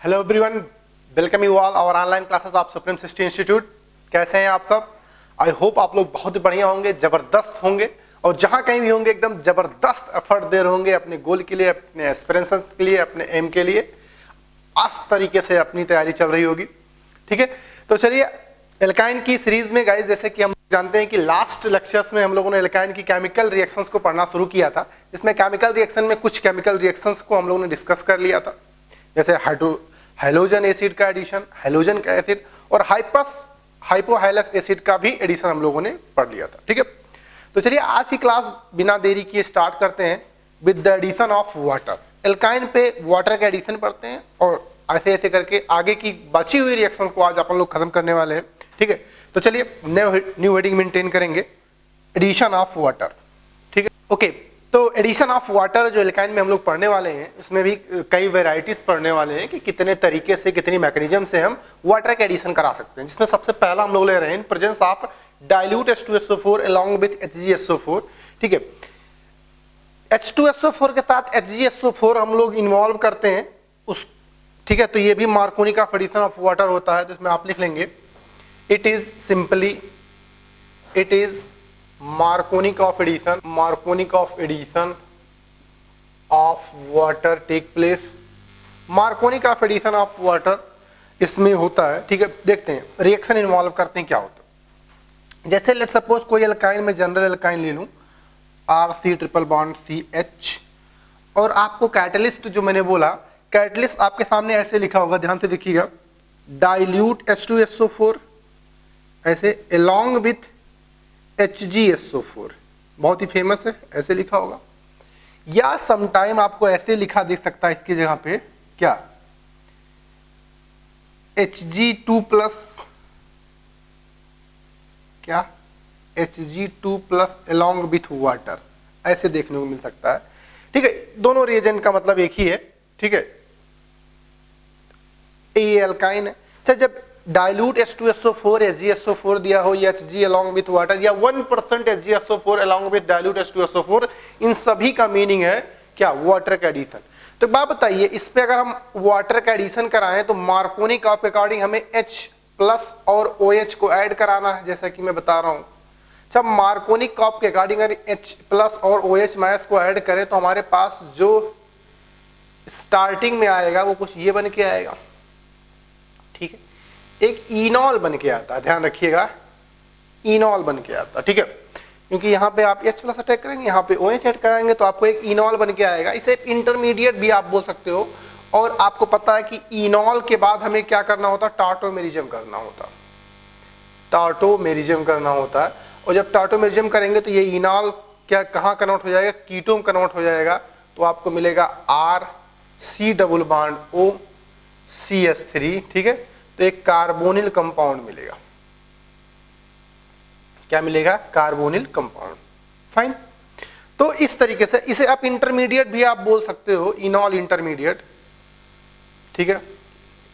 Hello everyone, welcome you all our online classes of supreme city institute. कैसे हैं आप सब? आई होप आप लोग बहुत बढ़िया होंगे, जबरदस्त होंगे और जहां कहीं भी होंगे एकदम जबरदस्त एफर्ट दे रहे होंगे अपने गोल के लिए, अपने एस्पिरेशन के लिए, अपने एम के लिए। आस तरीके से अपनी तैयारी चल रही होगी। ठीक है, तो चलिए एल्काइन की सीरीज में गाइस, जैसे कि हम जानते हैं कि लास्ट लेक्चर्स में हम लोगों ने एल्काइन की केमिकल रिएक्शंस को पढ़ना शुरू किया था। इसमें केमिकल रिएक्शन में कुछ केमिकल रिएक्शंस को हम लोगों ने डिस्कस कर लिया था, जैसे हाइड्रोजन एसिड का एडिशन, हैलोजन का एसिड और हाइपोहाइलस एसिड का भी एडिशन हम लोगों ने पढ़ लिया था। ठीक है, तो चलिए आज की क्लास बिना देरी किए स्टार्ट करते हैं with the addition of water. Alkyne पे वाटर का एडिशन पढ़ते हैं और ऐसे ऐसे करके आगे की बची हुई रिएक्शन को आज अपन लोग खत्म करने वाले हैं। ठीक है, तो चलिए न्यू हेडिंग मेंटेन करेंगे, एडिशन ऑफ वाटर। ठीक है, ओके, तो एडिशन ऑफ वाटर जो एल्काइन में हम लोग पढ़ने वाले हैं, उसमें भी कई वेराइटीज पढ़ने वाले हैं कि कितने तरीके से, कितनी मैकेनिज्म से हम वाटर का एडिशन करा सकते हैं। जिसमें सबसे पहला हम लोग ले रहे हैं in presence of dilute H2SO4 along with HgSO4। ठीक है, H2SO4 के साथ HgSO4 हम लोग इन्वॉल्व करते हैं उस। ठीक है, तो ये भी मार्कोनी का एडिशन ऑफ वाटर होता है। तो इसमें आप लिख लेंगे it is Marconic of addition of water take place। Marconic of addition of water इसमें होता है। ठीक है, देखते हैं रिएक्शन इन्वॉल्व करते हैं क्या होता है। जैसे लेट सपोज कोई एल्काइन में जनरल एल्काइन ले लूं, RC ट्रिपल बॉन्ड CH, और आपको कैटलिस्ट जो मैंने बोला, कैटलिस्ट आपके सामने ऐसे लिखा होगा, ध्यान से देखिएगा, डाइल्यूट H2SO4 ऐसे along with HgSO4, बहुत ही फेमस है, ऐसे लिखा होगा। या समटाइम आपको ऐसे लिखा दिख सकता है इसकी जगह पे, क्या Hg2 प्लस, क्या Hg2 plus along with water, ऐसे देखने को मिल सकता है। ठीक है, दोनों रिएजेंट का मतलब एक ही है। ठीक है, ये एल्काइन है। अच्छा, जब डाइल्यूट H2SO4 HgSO4 दिया हो, या Hg along with वाटर, या 1% HgSO4 along with dilute H2SO4, इन सभी का मीनिंग है क्या? वाटर का एडिशन। तो बात बताइए, इस पे अगर हम वाटर का एडिशन कराएं तो मार्कोनिक ऑफ अकॉर्डिंग हमें H प्लस और OH को ऐड कराना है, जैसा कि मैं बता रहा हूं। अच्छा, मार्कोनिक ऑफ के अकॉर्डिंग अगर H प्लस और OH माइनस को ऐड करें तो हमारे पास जो स्टार्टिंग में आएगा वो कुछ ये बन के आएगा। ठीक है, एक इनॉल बन के आता है, ध्यान रखिएगा, इनॉल बन के आता है। ठीक है, क्योंकि यहाँ पे आप H प्लस अटैक करेंगे, यहाँ पे OH ऐड कराएंगे तो आपको एक इनॉल बन के आएगा। इसे इंटरमीडिएट भी आप बोल सकते हो। और आपको पता है कि इनॉल के बाद हमें क्या करना होता है? टार्टोमेरिज्म करना होता है, टार्टोमेरिज्म करना होता है। और जब टार्टोमेरिज्म करेंगे तो ये इनॉल क्या कहाँ कन्वर्ट हो जाएगा? कीटोन कन्वर्ट हो जाएगा। तो आपको मिलेगा RC double bond O CH3। ठीक है, तो एक कार्बोनिल कंपाउंड मिलेगा। क्या मिलेगा? Carbonyl compound. फाइन, तो इस तरीके से इसे आप इंटरमीडिएट भी आप बोल सकते हो, इनॉल इंटरमीडिएट। ठीक है,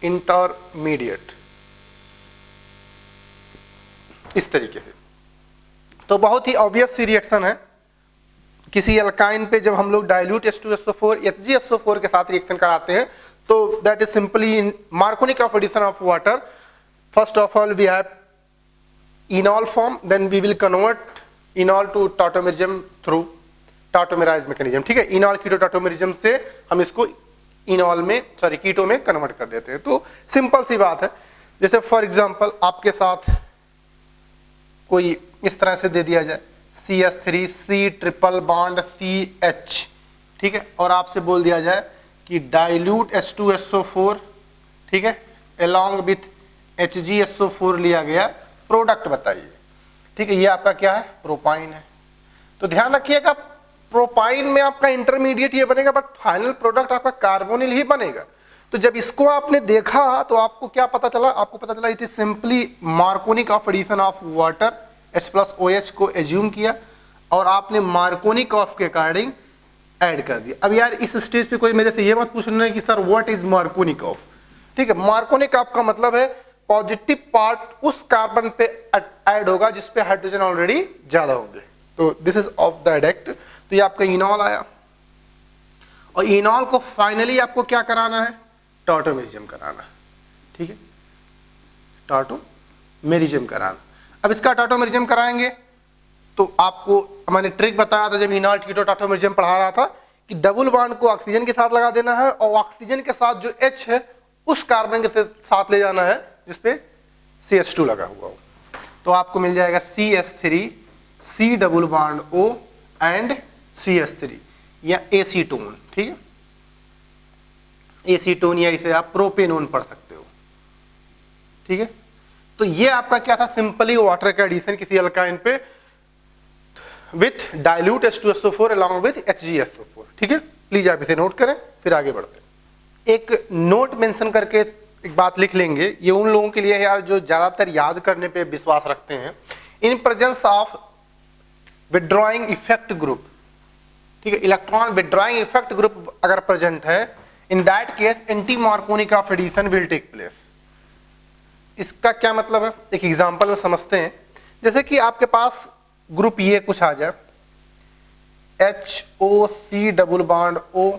इंटरमीडिएट इस तरीके से। तो बहुत ही ऑब्वियस सी रिएक्शन है। किसी एल्काइन पे जब हम लोग डाइल्यूट H2SO4 HgSO4 के साथ रिएक्शन कराते हैं तो that is simply in Marconic of addition of water. First of all we have enol form, then we will convert enol to tautomerism through tautomerized mechanism। ठीक है, enol कीटो tautomerism से हम इसको enol में कीटो में कन्वर्ट कर देते हैं। तो सिंपल सी बात है। जैसे फॉर एग्जांपल आपके साथ कोई इस तरह से दे दिया जाए CH3C ट्रिपल बॉन्ड CH। ठीक है, और आपसे बोल दिया जाए कि डाइल्यूट H2SO4, ठीक है, along with HgSO4 लिया गया, प्रोडक्ट बताइए। ठीक है, ये आपका क्या है? प्रोपाइन है। तो ध्यान रखिएगा, प्रोपाइन में आपका इंटरमीडिएट ये बनेगा, बट फाइनल प्रोडक्ट आपका कार्बोनिल ही बनेगा। तो जब इसको आपने देखा तो आपको क्या पता चला? आपको पता चला it is simply Markovnikov of addition of water, H plus OH को एज्यूम किया और आपने मार्कोनिक ऑफ के अकॉर्डिंग ऐड कर दिया। अब यार इस स्टेज पे कोई मेरे से ये मत पूछना है कि सर व्हाट इज मार्कोनिक ऑफ। ठीक है, मार्कोनिक ऑफ का मतलब है पॉजिटिव पार्ट उस कार्बन पे ऐड होगा जिस पे हाइड्रोजन ऑलरेडी ज्यादा होंगे। तो दिस इज ऑफ द एडेक्ट। तो ये आपका इनॉल आया और इनॉल को फाइनली आपको क्या कराना है, टॉटोमेरिज्म कराना, ठीक है, टॉटोमेरिज्म कराना। अब इसका टॉटोमेरिज्म कराएंगे तो आपको मैंने ट्रिक बताया था जब इनॉल्ट कीटो टॉटोमेरिज्म पढ़ा रहा था कि डबल बॉन्ड को ऑक्सीजन के साथ लगा देना है और ऑक्सीजन के साथ जो H है उस कार्बन के साथ ले जाना है जिसपे CH2 लगा हुआ हो। तो आपको मिल जाएगा CH3 C double bond O and CH3 या एसीटोन, ठीक है, एसीटोन या इसे आप प्रोपेनोन पढ़ सकते हो, ठीक है। तो ये आपका क्या था, सिंपली वाटर का एडिशन किसी अल्काइन पे with dilute H2SO4 along with HgSO4, ठीक है। प्लीज आप इसे नोट करें, फिर आगे बढ़ते हैं। एक नोट मेंशन करके एक बात लिख लेंगे, ये उन लोगों के लिए है यार जो ज्यादातर याद करने पे विश्वास रखते हैं। In presence of withdrawing effect group, ठीक है, इलेक्ट्रॉन विड्रॉइंग इफेक्ट ग्रुप अगर प्रेजेंट है, in that case anti Markovnikov of addition will take place. इसका क्या मतलब है, एक एग्जांपल में समझते हैं। जैसे कि आपके पास ग्रुप ये कुछ आ जाए, HOC double bond O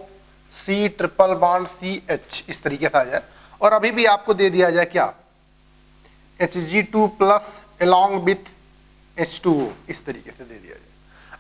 C triple bond CH, इस तरीके से आ जाए, और अभी भी आपको दे दिया जाए क्या, Hg2 plus along with H2O, इस तरीके से दे दिया जाए।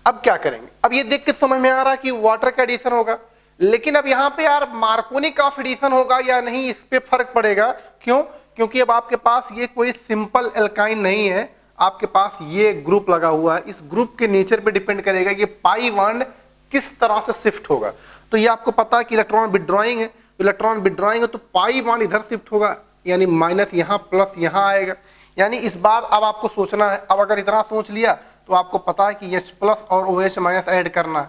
अब क्या करेंगे, अब ये देख के समझ में आ रहा है कि वाटर का एडिशन होगा, लेकिन अब यहाँ पे यार मार्कोनिक ऑफ एडिशन होगा या नहीं, इस पे फर्क पड़ेगा। क्यों? क्योंकि अब आपके पास ये कोई सिंपल एल्काइन नहीं है, आपके पास ये ग्रुप लगा हुआ है। इस ग्रुप के नेचर पे डिपेंड करेगा कि पाई बॉन्ड किस तरह से शिफ्ट होगा। तो ये आपको पता है कि इलेक्ट्रॉन विड्रॉइंग है, इलेक्ट्रॉन विड्रॉइंग है तो पाई बॉन्ड इधर शिफ्ट होगा, यानी माइनस यहाँ प्लस यहाँ आएगा। यानी इस बार अब आपको सोचना है, अब अगर इतना सोच लिया तो आपको पता है कि H प्लस और OH माइनस ऐड करना है,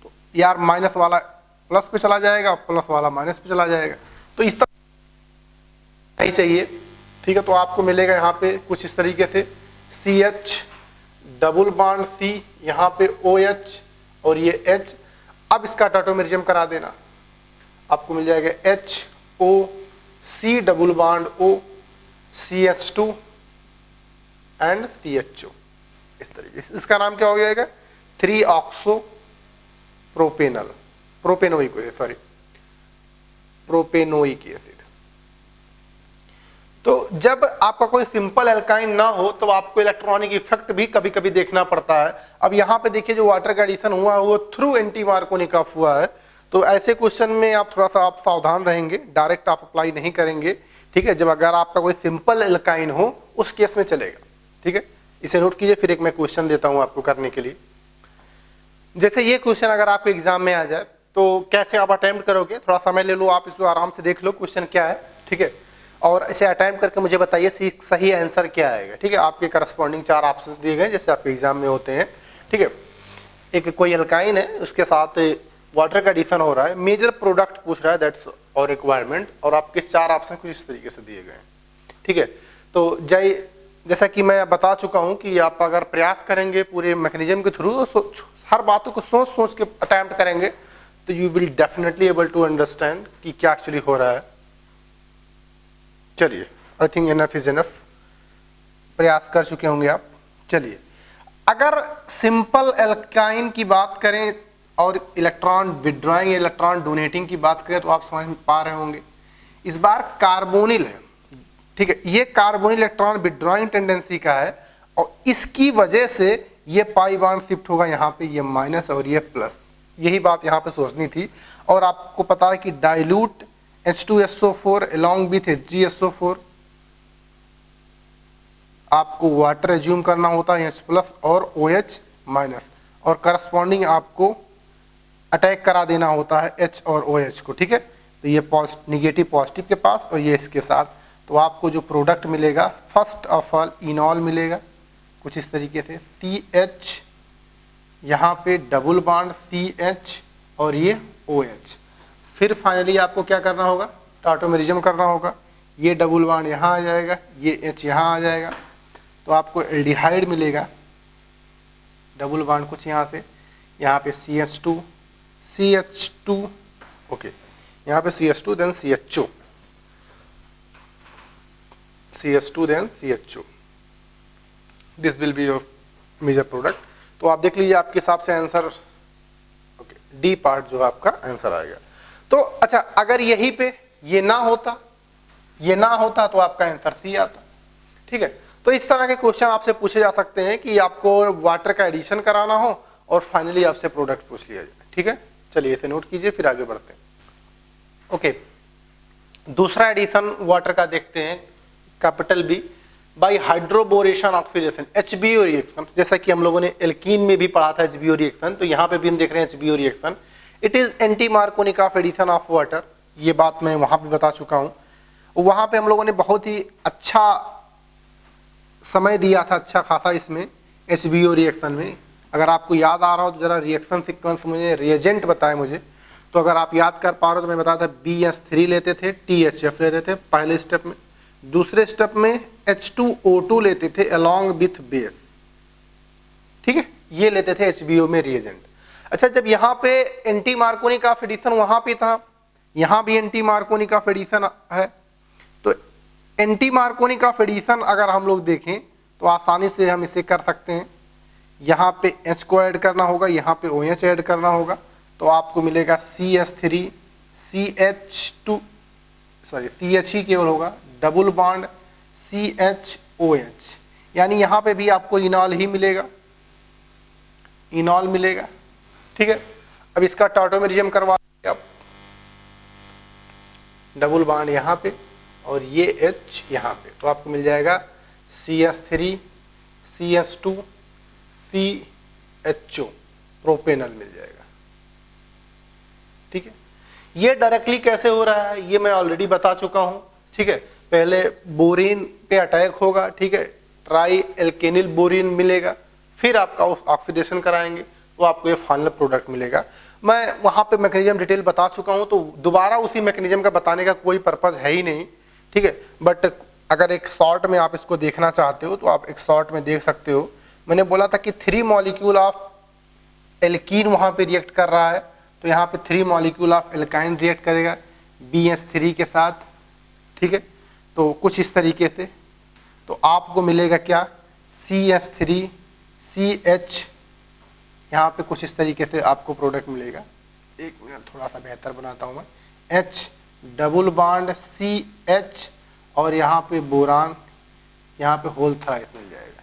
तो यार माइनस वाला प्लस पे चला जाएगा, प्लस वाला माइनस पे चला जाएगा। तो इस तरह ही चाहिए, ठीक है। तो आपको मिलेगा यहाँ पे कुछ इस तरीके से CH डबल बॉन्ड C, यहाँ पे OH और ये H। अब इसका टॉटोमेरिज्म करा देना, आपको मिल जाएगा HOC double bond O CH2 and CHO, इस तरीके से। इसका नाम क्या हो जाएगा, three oxo propanal, propanoic, sorry propanoic acid. तो जब आपका कोई सिंपल एल्काइन ना हो तो आपको इलेक्ट्रॉनिक इफेक्ट भी कभी कभी देखना पड़ता है। अब यहाँ पे देखिए जो वाटर का एडिशन हुआ वो थ्रू एंटी मार्कोनिक ऑफ हुआ है, तो ऐसे क्वेश्चन में आप थोड़ा सा आप सावधान रहेंगे, डायरेक्ट आप अप्लाई नहीं करेंगे, ठीक है। जब अगर आपका कोई सिंपल एल्काइन हो उस केस में चलेगा, ठीक है। इसे नोट कीजिए, फिर एक मैं क्वेश्चन देता हूँ आपको करने के लिए। जैसे ये क्वेश्चन अगर आपके एग्जाम में आ जाए तो कैसे आप अटेम्प्ट करोगे, थोड़ा समय ले लो आप, इसको आराम से देख लो क्वेश्चन क्या है, ठीक है, और इसे अटेम्प्ट करके मुझे बताइए सही आंसर क्या आएगा, ठीक है। आपके करस्पॉन्डिंग 4 ऑप्शंस दिए गए जैसे आपके एग्जाम में होते हैं, ठीक है। एक कोई एल्काइन है, उसके साथ वाटर का एडिशन हो रहा है, मेजर प्रोडक्ट पूछ रहा है, दैट्स और रिक्वायरमेंट, और आपके 4 ऑप्शन कुछ इस तरीके से दिए गए हैं, ठीक है। तो जैसा कि मैं बता चुका हूं कि आप अगर प्रयास करेंगे पूरे मैकेनिज्म के थ्रू, हर बातों को सोच सोच के अटेम्प्ट करेंगे तो you will definitely able to understand कि क्या एक्चुअली हो रहा है। चलिए, I think enough is enough, प्रयास कर चुके होंगे आप। चलिए, अगर सिंपल एल्काइन की बात करें और इलेक्ट्रॉन विड्रॉइंग इलेक्ट्रॉन डोनेटिंग की बात करें तो आप समझ पा रहे होंगे। इस बार कार्बोनिल है, ठीक है, ये कार्बोनिल इलेक्ट्रॉन विड्रॉइंग टेंडेंसी का है और इसकी वजह से ये पाई बॉन्ड शिफ्ट होगा यहाँ पे, ये माइनस और ये प्लस, यही बात यहाँ पे सोचनी थी। और आपको पता है कि dilute H2SO4 along with HgSO4 आपको वाटर एज्यूम करना होता है H प्लस और OH माइनस, और करस्पॉन्डिंग आपको अटैक करा देना होता है H और OH को, ठीक है। तो ये निगेटिव पॉजिटिव के पास और ये इसके साथ, तो आपको जो प्रोडक्ट मिलेगा फर्स्ट ऑफ ऑल इनॉल मिलेगा कुछ इस तरीके से, CH यहाँ पे डबल बॉन्ड CH और ये OH। फिर फाइनली आपको क्या करना होगा, टॉटोमेरिज्म करना होगा, ये डबल बॉन्ड यहाँ आ जाएगा, ये H यहाँ आ जाएगा, तो आपको एल्डिहाइड मिलेगा, डबल बॉन्ड कुछ यहाँ से, यहाँ पे CH2 ओके, यहाँ पे CH2 then CHO, CH2 then CHO, this will be your major product. तो आप देख लीजिए आपके हिसाब से आंसर ओके, डी पार्ट जो आपका आंसर आएगा। तो अच्छा, अगर यहीं पे ये ना होता तो आपका आंसर सी आता। ठीक है, तो इस तरह के क्वेश्चन आपसे पूछे जा सकते हैं कि आपको वाटर का एडिशन कराना हो और फाइनली आपसे प्रोडक्ट पूछ लिया जाए। ठीक है, चलिए इसे नोट कीजिए, फिर आगे बढ़ते हैं। ओके, दूसरा एडिशन वाटर का देखते हैं, capital B, by hydroboration oxidation, HBO reaction. जैसा कि हम लोगों ने एल्कीन में भी पढ़ा था HBO रिएक्शन, तो यहाँ पे भी हम देख रहे हैं HBO reaction. It is anti Markovnikov of addition of water, ये बात मैं वहां पे बता चुका हूँ। वहां पे हम लोगों ने बहुत ही अच्छा समय दिया था, अच्छा खासा इसमें HBO रिएक्शन में। अगर आपको याद आ रहा हो तो जरा रिएक्शन सीक्वेंस मुझे, रिएजेंट बताए मुझे। तो अगर आप याद कर पा रहे हो तो मैं बताया था BS3 लेते थे, THF लेते थे पहले स्टेप में, दूसरे स्टेप में H2O2 लेते थे along with बेस। ठीक है, ये लेते थे HBO में रिएजेंट। अच्छा, जब यहाँ पे एंटी मार्कोनिक ऑफ एडिशन वहां पे था, यहाँ भी एंटी मार्कोनिक ऑफ एडिशन है, तो एंटी मार्कोनिक ऑफ एडिशन अगर हम लोग देखें तो आसानी से हम इसे कर सकते हैं। यहाँ पे H को ऐड करना होगा, यहाँ पे OH ऐड करना होगा, तो आपको मिलेगा CH3 CH2 सॉरी CH ही केवल होगा, डबल बॉन्ड CHOH, यानी यहाँ पे भी आपको इनॉल ही मिलेगा, इनॉल मिलेगा। ठीक है, अब इसका टॉटोमेरिज्म करवा आप, डबल बॉन्ड यहाँ पे और ये H यहाँ पे, तो आपको मिल जाएगा CH3 CH2 CHO, प्रोपेनल मिल जाएगा। ठीक है, ये डायरेक्टली कैसे हो रहा है ये मैं ऑलरेडी बता चुका हूं। ठीक है, पहले बोरिन पे अटैक होगा, ठीक है, ट्राई एल्केनिल बोरिन मिलेगा, फिर आपका ऑक्सीडेशन कराएंगे तो आपको ये फाइनल प्रोडक्ट मिलेगा। मैं वहां पे मैकेनिज्म डिटेल बता चुका हूं, तो दोबारा उसी मैकेनिज्म का बताने का कोई पर्पज है ही नहीं। ठीक है, बट अगर एक शॉर्ट में आप इसको देखना चाहते हो तो आप एक शॉर्ट में देख सकते हो। मैंने बोला था कि 3 मॉलिक्यूल ऑफ एल्कीन वहां पे रिएक्ट कर रहा है, तो यहाँ पे 3 मॉलिक्यूल ऑफ एल्काइन रिएक्ट करेगा BS3 के साथ। ठीक है, तो कुछ इस तरीके से, तो आपको मिलेगा क्या, CH3 CH, यहाँ पे कुछ इस तरीके से आपको प्रोडक्ट मिलेगा। एक मिनट थोड़ा सा बेहतर बनाता हूँ मैं, H डबल बॉन्ड CH और यहाँ पे बोरान, यहाँ पे होल थ्राइस मिल जाएगा।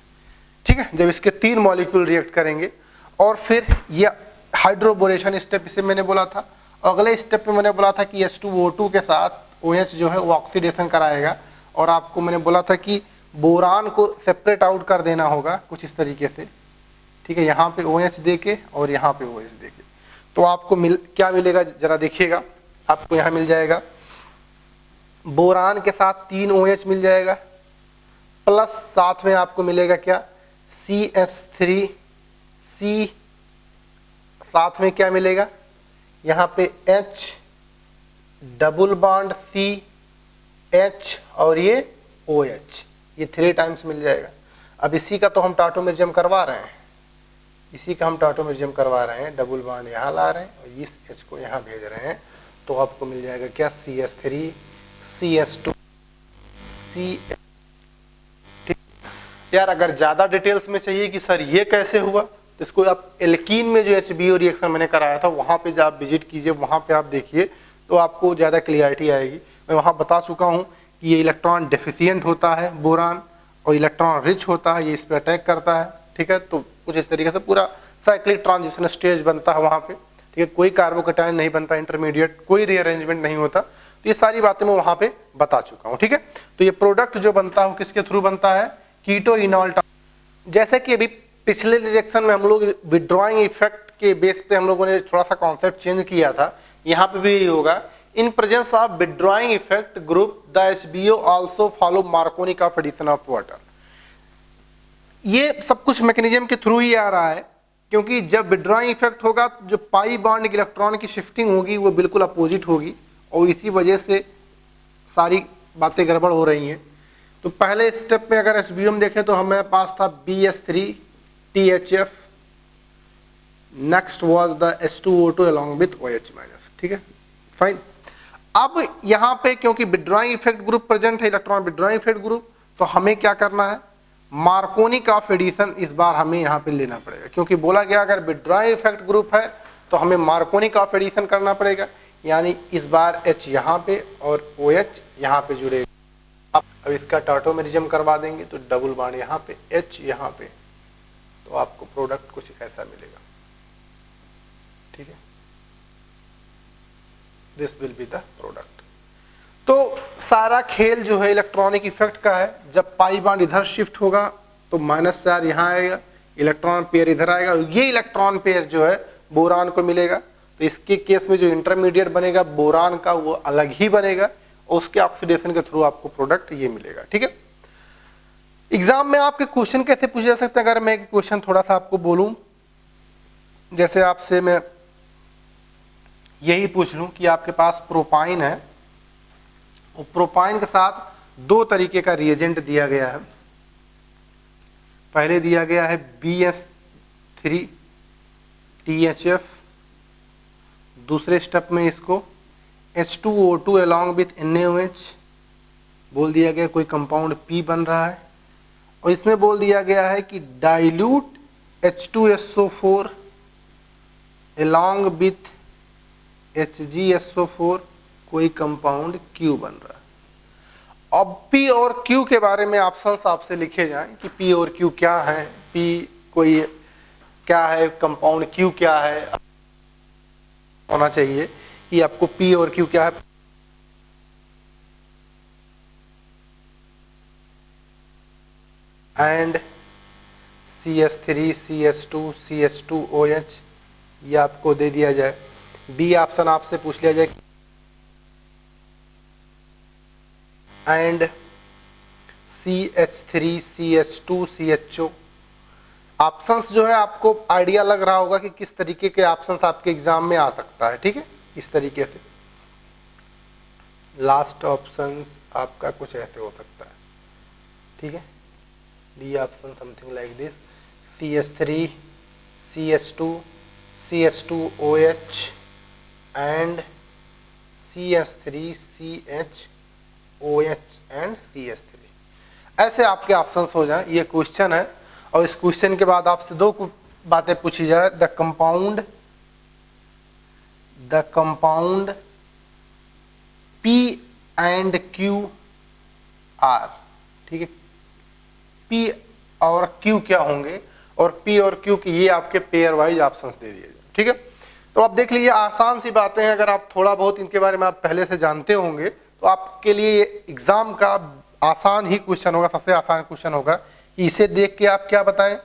ठीक है, जब इसके 3 मॉलिक्यूल रिएक्ट करेंगे और फिर ये हाइड्रोबोरेशन स्टेप, इसे मैंने बोला था। अगले स्टेप में मैंने बोला था कि H2O2 के साथ OH जो है वो ऑक्सीडेशन कराएगा, और आपको मैंने बोला था कि बोरान को सेपरेट आउट कर देना होगा कुछ इस तरीके से। ठीक है, यहाँ पे OH देके और यहाँ पे OH देके, तो आपको क्या मिलेगा जरा देखिएगा। आपको यहाँ मिल जाएगा बोरान के साथ 3 OH मिल जाएगा, प्लस साथ में आपको मिलेगा क्या, CH3 C, साथ में क्या मिलेगा, यहाँ पे H डबल बॉन्ड CH और ये OH, ये 3 टाइम्स मिल जाएगा। अब इसी का तो हम टॉटोमेरिज्म करवा रहे हैं, इसी का हम टॉटोमेरिज्म करवा रहे हैं, डबल बॉन्ड यहाँ ला रहे हैं और इस H को यहाँ भेज रहे हैं, तो आपको मिल जाएगा क्या, CH3 CH2 CH। यार अगर ज्यादा डिटेल्स में चाहिए कि सर ये कैसे हुआ, तो इसको आप एल्कीन में जो HBO रिएक्शन मैंने कराया था वहां पे जब आप विजिट कीजिए, वहां पे आप देखिए तो आपको ज्यादा क्लियरिटी आएगी। मैं वहां बता चुका हूं कि ये इलेक्ट्रॉन डेफिशिएंट होता है बोरान, और इलेक्ट्रॉन रिच होता है, ये इस पर अटैक करता है। ठीक है, तो कुछ इस तरीके से पूरा साइक्लिक ट्रांजिशन स्टेज बनता है वहां पे। ठीक है, कोई कार्बोकैटायन नहीं बनता, इंटरमीडिएट कोई रीअरेंजमेंट नहीं होता, तो ये सारी बातें मैं वहां पे बता चुका हूँ। ठीक है, तो ये प्रोडक्ट जो बनता है किसके थ्रू बनता है, कीटो इनॉल। जैसे कि अभी पिछले रिएक्शन में हम लोग विड्रॉइंग इफेक्ट के बेस पे हम लोगों ने थोड़ा सा कॉन्सेप्ट चेंज किया था, यहाँ पे भी यही होगा। In presence of withdrawing effect group the HBO also follow Markovnikov of addition of water. ये सब कुछ मैकेनिज्म के थ्रू ही आ रहा है, क्योंकि जब विड्रॉइंग इफेक्ट होगा जो पाई बॉन्ड के इलेक्ट्रॉन की शिफ्टिंग होगी वो बिल्कुल अपोजिट होगी, और इसी वजह से सारी बातें गड़बड़ हो रही हैं। तो पहले स्टेप में अगर HBO में देखें तो हमारे पास था BS3 THF, next was the H2O2 along with OH minus. ठीक है, फाइन। अब यहां पे क्योंकि विड्रॉइंग इफेक्ट ग्रुप प्रेजेंट है, इलेक्ट्रॉन विड्रॉइंग इफेक्ट ग्रुप, तो हमें क्या करना है, मार्कोनिक ऑफ एडिशन इस बार हमें यहां पे लेना पड़ेगा, क्योंकि बोला गया अगर विड्रॉइंग इफेक्ट ग्रुप है तो हमें मार्कोनिक ऑफ एडिशन करना पड़ेगा। यानी इस बार H यहाँ पे और OH यहाँ पे जुड़ेगा। अब इसका टॉटोमेरिज्म करवा देंगे तो डबल बॉन्ड यहाँ पे, H यहाँ पे, तो आपको प्रोडक्ट कुछ ऐसा मिलेगा। ठीक है, this will be the product. तो सारा खेल जो है इलेक्ट्रॉनिक इफेक्ट का है। जब पाई बॉन्ड इधर शिफ्ट होगा तो -4 यहाँ आएगा, इलेक्ट्रॉन पेयर इधर आएगा, ये इलेक्ट्रॉन पेयर जो है बोरान को मिलेगा। तो इसके केस में जो इंटरमीडिएट बनेगा बोरान का वो अलग ही बनेगा और उसके ऑक्सीडेशन के थ्रू आपको प्रोडक्ट ये मिलेगा। ठीक है, एग्जाम में आपके क्वेश्चन कैसे पूछे जा सकते हैं? अगर मैं क्वेश्चन थोड़ा सा आपको बोलूं, जैसे आपसे मैं यही पूछ लूं कि आपके पास प्रोपाइन है और प्रोपाइन के साथ 2 तरीके का रिएजेंट दिया गया है। पहले दिया गया है BS3 THF, दूसरे स्टेप में इसको H2O2 along with NaOH बोल दिया गया, कोई कंपाउंड P बन रहा है। और इसमें बोल दिया गया है कि dilute H2SO4 along with HgSO4 कोई कंपाउंड Q बन रहा है। अब P और Q के बारे में ऑप्शंस आपसे लिखे जाएं कि P और Q क्या है, P कोई क्या है, कंपाउंड Q क्या है, होना चाहिए कि आपको P और Q क्या है। एंड CS3 CS2 CH2OH ये आपको दे दिया जाए। बी ऑप्शन आपसे पूछ लिया जाए and CH3 CH2 CHO। Options जो है आपको आइडिया लग रहा होगा कि किस तरीके के ऑप्शंस आपके एग्जाम में आ सकता है। ठीक है, इस तरीके से लास्ट ऑप्शंस आपका कुछ ऐसे हो सकता है। ठीक है, D option something like this, CH3 CH2 CH2OH and CH3 CHOH and CH3, ऐसे आपके ऑप्शंस हो जाए। ये क्वेश्चन है और इस क्वेश्चन के बाद आपसे 2 बातें पूछी जाए, the compound P and Q are. ठीक है, P और Q क्या होंगे और P और Q की ये आपके पेयर वाइज ऑप्शंस दे दिए जाए। ठीक है, तो आप देख लीजिए आसान सी बातें हैं। अगर आप थोड़ा बहुत इनके बारे में आप पहले से जानते होंगे तो आपके लिए एग्जाम का आसान ही क्वेश्चन होगा, सबसे आसान क्वेश्चन होगा कि इसे देख के आप क्या बताएं,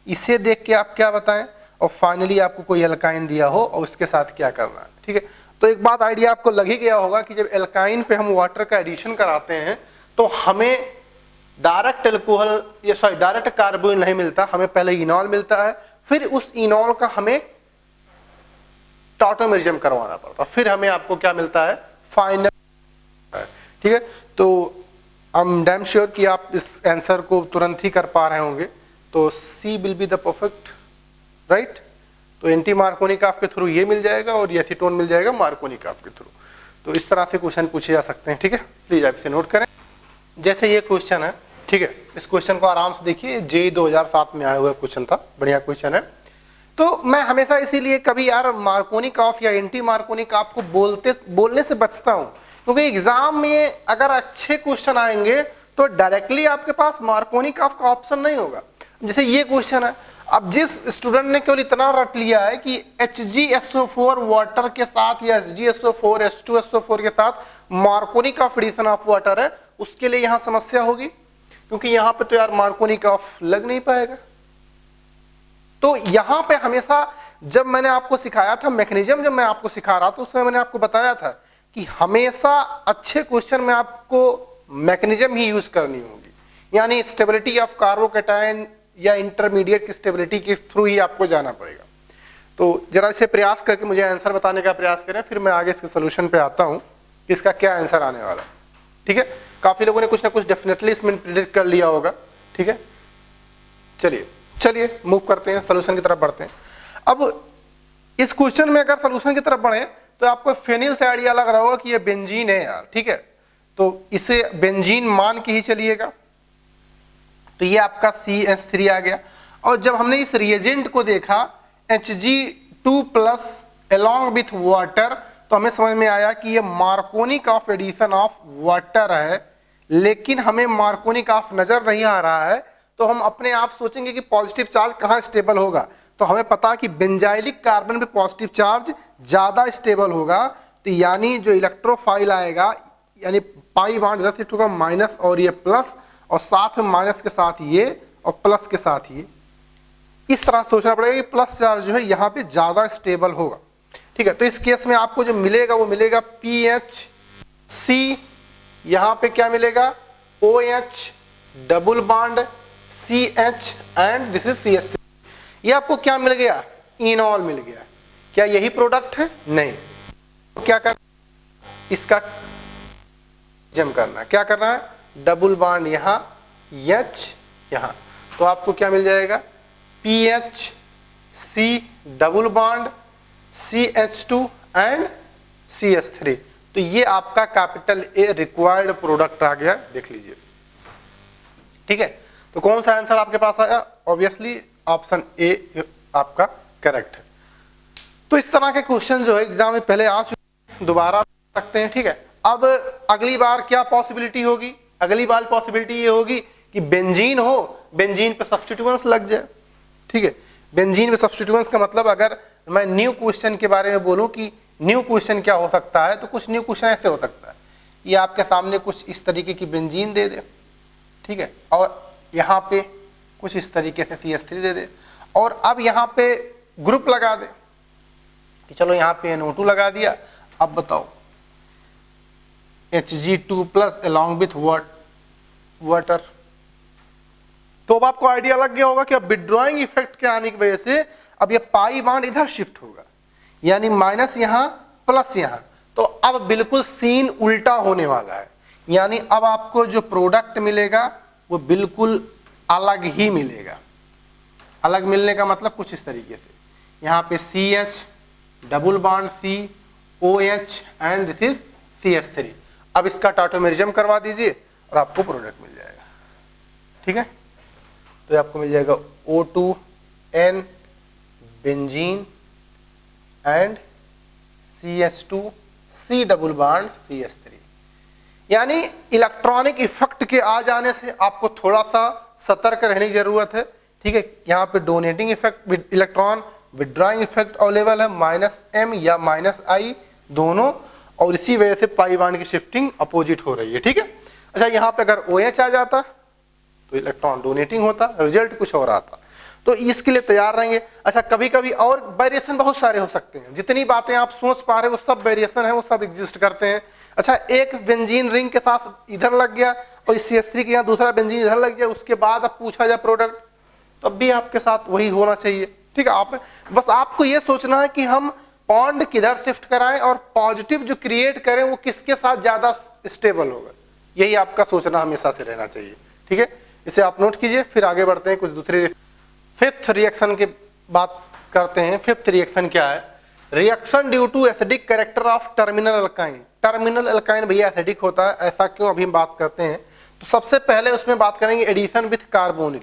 इसे देख के आप क्या बताएं और फाइनली आपको कोई एल्काइन दिया हो और उसके साथ क्या करना है। ठीक है, तो एक बात आइडिया आपको लग ही गया होगा कि जब एल्काइन पे हम वाटर का एडिशन कराते हैं तो हमें डायरेक्ट एल्कोहल या सॉरी डायरेक्ट कार्बोनिल नहीं मिलता, हमें पहले इनॉल मिलता है, फिर उस इनॉल का हमें टॉटोमेरिज्म करवाना पड़ता, फिर हमें आपको क्या मिलता है, फाइनल। ठीक है, तो आई एम डैम श्योर कि आप इस आंसर को तुरंत ही कर पा रहे होंगे। तो C will be the perfect, right. तो एंटी मार्कोनिक आपके थ्रू ये मिल जाएगा और एसीटोन मिल जाएगा मार्कोनिक आपके थ्रू। तो इस तरह से क्वेश्चन पूछे जा सकते हैं। ठीक है, प्लीज आप इसे नोट करें। जैसे ये क्वेश्चन है, ठीक है, इस क्वेश्चन को आराम से देखिए, JEE 2007 में आया हुआ क्वेश्चन था, बढ़िया क्वेश्चन है। तो मैं हमेशा इसीलिए कभी यार मार्कोनिक ऑफ या एंटी मार्कोनिक आपको बोलने से बचता हूं, क्योंकि एग्जाम में अगर अच्छे क्वेश्चन आएंगे तो डायरेक्टली आपके पास मार्कोनिक ऑफ का ऑप्शन नहीं होगा। जैसे ये क्वेश्चन है, अब जिस स्टूडेंट ने केवल इतना रट लिया है कि HgSO4 वाटर के साथ या HgSO4 H2SO4 के साथ Markovnikov of addition of water है, उसके लिए यहां समस्या होगी, क्योंकि यहां पे तो यार मार्कोनिक ऑफ लग नहीं पाएगा। तो यहां पे हमेशा जब मैंने आपको सिखाया था मैकेनिज्म, जब मैं आपको सिखा रहा था उसमें मैंने आपको बताया था कि हमेशा अच्छे क्वेश्चन में आपको मैकेनिज्म ही यूज करनी होगी, यानी स्टेबिलिटी ऑफ कार्बोकैटायन या इंटरमीडिएट की स्टेबिलिटी के थ्रू ही आपको जाना पड़ेगा। तो जरा इसे प्रयास करके मुझे आंसर बताने का प्रयास करें, फिर मैं आगे इसके सोल्यूशन पे आता हूं कि इसका क्या आंसर आने वाला है। ठीक है, काफी लोगों ने कुछ ना कुछ डेफिनेटली इसमें प्रेडिक्ट कर लिया होगा। ठीक है, चलिए मूव करते हैं, सोल्यूशन की तरफ बढ़ते हैं। अब इस क्वेश्चन में अगर सोल्यूशन की तरफ बढ़े तो आपको फेनिल से आइडिया लग रहा होगा कि ये बेंजीन है यार। ठीक है, तो इसे बेंजीन मान के ही चलिएगा। तो ये आपका CH3 आ गया, और जब हमने इस रिएजेंट को देखा Hg2+ along with वाटर, तो हमें समझ में आया कि ये Markovnikov of addition of water है, लेकिन हमें मार्कोनिक ऑफ नजर नहीं आ रहा है, तो हम अपने आप सोचेंगे कि पॉजिटिव चार्ज कहाँ स्टेबल होगा। तो हमें पता कि बेंजाइलिक कार्बन पे पॉजिटिव चार्ज ज्यादा स्टेबल होगा, तो यानी जो इलेक्ट्रोफाइल आएगा यानी पाई बॉन्ड इधर शिफ्ट होगा माइनस और ये प्लस, और साथ में माइनस के साथ ये और प्लस के साथ ये, इस तरह सोचना पड़ेगा कि प्लस चार्ज जो है यहाँ पे ज्यादा स्टेबल होगा। ठीक है, तो इस केस में आपको जो मिलेगा वो मिलेगा PHC, यहाँ पे क्या मिलेगा OH double bond CH and this is CH3। ये आपको क्या मिल गया, इनॉल मिल गया। क्या यही प्रोडक्ट है? नहीं। तो क्या करना, इसका जम करना, क्या करना है, डबल बॉन्ड यहाँ H यहाँ, तो आपको क्या मिल जाएगा PHC double bond CH2 and CH3। तो ये आपका कैपिटल A रिक्वायर्ड प्रोडक्ट आ गया, देख लीजिए। ठीक है, तो कौन सा आंसर आपके पास आया? ऑब्वियसली ऑप्शन ए आपका करेक्ट है। तो इस तरह के क्वेश्चन जो है एग्जाम में पहले आ चुके, दोबारा सकते हैं। ठीक है, अब अगली बार क्या पॉसिबिलिटी होगी? अगली बार पॉसिबिलिटी ये होगी कि बेंजीन हो, बेंजीन पे सब्स्टिट्यूएंट्स लग जाए। ठीक है, बेंजीन पे सब्स्टिट्यूएंट्स का मतलब अगर मैं न्यू क्वेश्चन के बारे में बोलूं कि न्यू क्वेश्चन क्या हो सकता है, तो कुछ न्यू क्वेश्चन ऐसे हो सकता है, ये आपके सामने कुछ इस तरीके की बेंजीन दे दे, ठीक है, और यहाँ पे कुछ इस तरीके से CH3 दे दे, और अब यहाँ पे ग्रुप लगा दे कि चलो यहाँ पे NO2 लगा दिया। अब बताओ Hg2 plus along with water. तो अब आपको आइडिया लग गया होगा कि अब विड्रॉइंग इफेक्ट के आने की वजह से अब ये पाई बॉन्ड इधर शिफ्ट होगा, यानी माइनस यहाँ प्लस यहाँ, तो अब बिल्कुल सीन उल्टा होने वाला है। यानी अब आपको जो प्रोडक्ट मिलेगा वो बिल्कुल अलग ही मिलेगा। अलग मिलने का मतलब कुछ इस तरीके से, यहाँ पे CH double bond C OH and this is CH3। अब इसका टाटोमेरिज्म करवा दीजिए और आपको प्रोडक्ट मिल जाएगा। ठीक है, तो आपको मिल जाएगा O2N benzene and CH2C double bond CH3। यानी इलेक्ट्रॉनिक इफेक्ट के आ जाने से आपको थोड़ा सा सतर्क रहने की जरूरत है। ठीक है, यहाँ पे donating effect electron, withdrawing effect available है -M या -I दोनों, और इसी वजह से पाई बॉन्ड की शिफ्टिंग अपोजिट हो रही है। ठीक है, अच्छा यहाँ पे अगर OH आ जाता तो इलेक्ट्रॉन डोनेटिंग होता, रिजल्ट कुछ और आता। तो इसके लिए तैयार रहेंगे। अच्छा, कभी कभी और वेरिएशन बहुत सारे हो सकते हैं, जितनी बातें आप सोच पा रहे हो वो सब वेरिएशन है, वो सब एग्जिस्ट करते हैं। अच्छा, एक बेंजीन रिंग के साथ इधर लग गया और इस CH3 के यहाँ दूसरा बेंजीन इधर लग गया, उसके बाद अब पूछा जाए प्रोडक्ट, तब भी आपके साथ वही होना चाहिए। ठीक है, आप बस आपको ये सोचना है कि हम बॉन्ड किधर शिफ्ट कराएं और पॉजिटिव जो क्रिएट करें वो किसके साथ ज्यादा स्टेबल होगा, यही आपका सोचना हमेशा से रहना चाहिए। ठीक है, इसे आप नोट कीजिए, फिर आगे बढ़ते हैं कुछ दूसरे। फिफ्थ रिएक्शन की बात करते हैं। फिफ्थ रिएक्शन क्या है? Reaction due to acidic character of terminal alkyne. Terminal alkyne भैया एसिडिक होता है, ऐसा क्यों, अभी हम बात करते हैं। तो सबसे पहले उसमें बात करेंगे एडिशन विथ कार्बोनिल।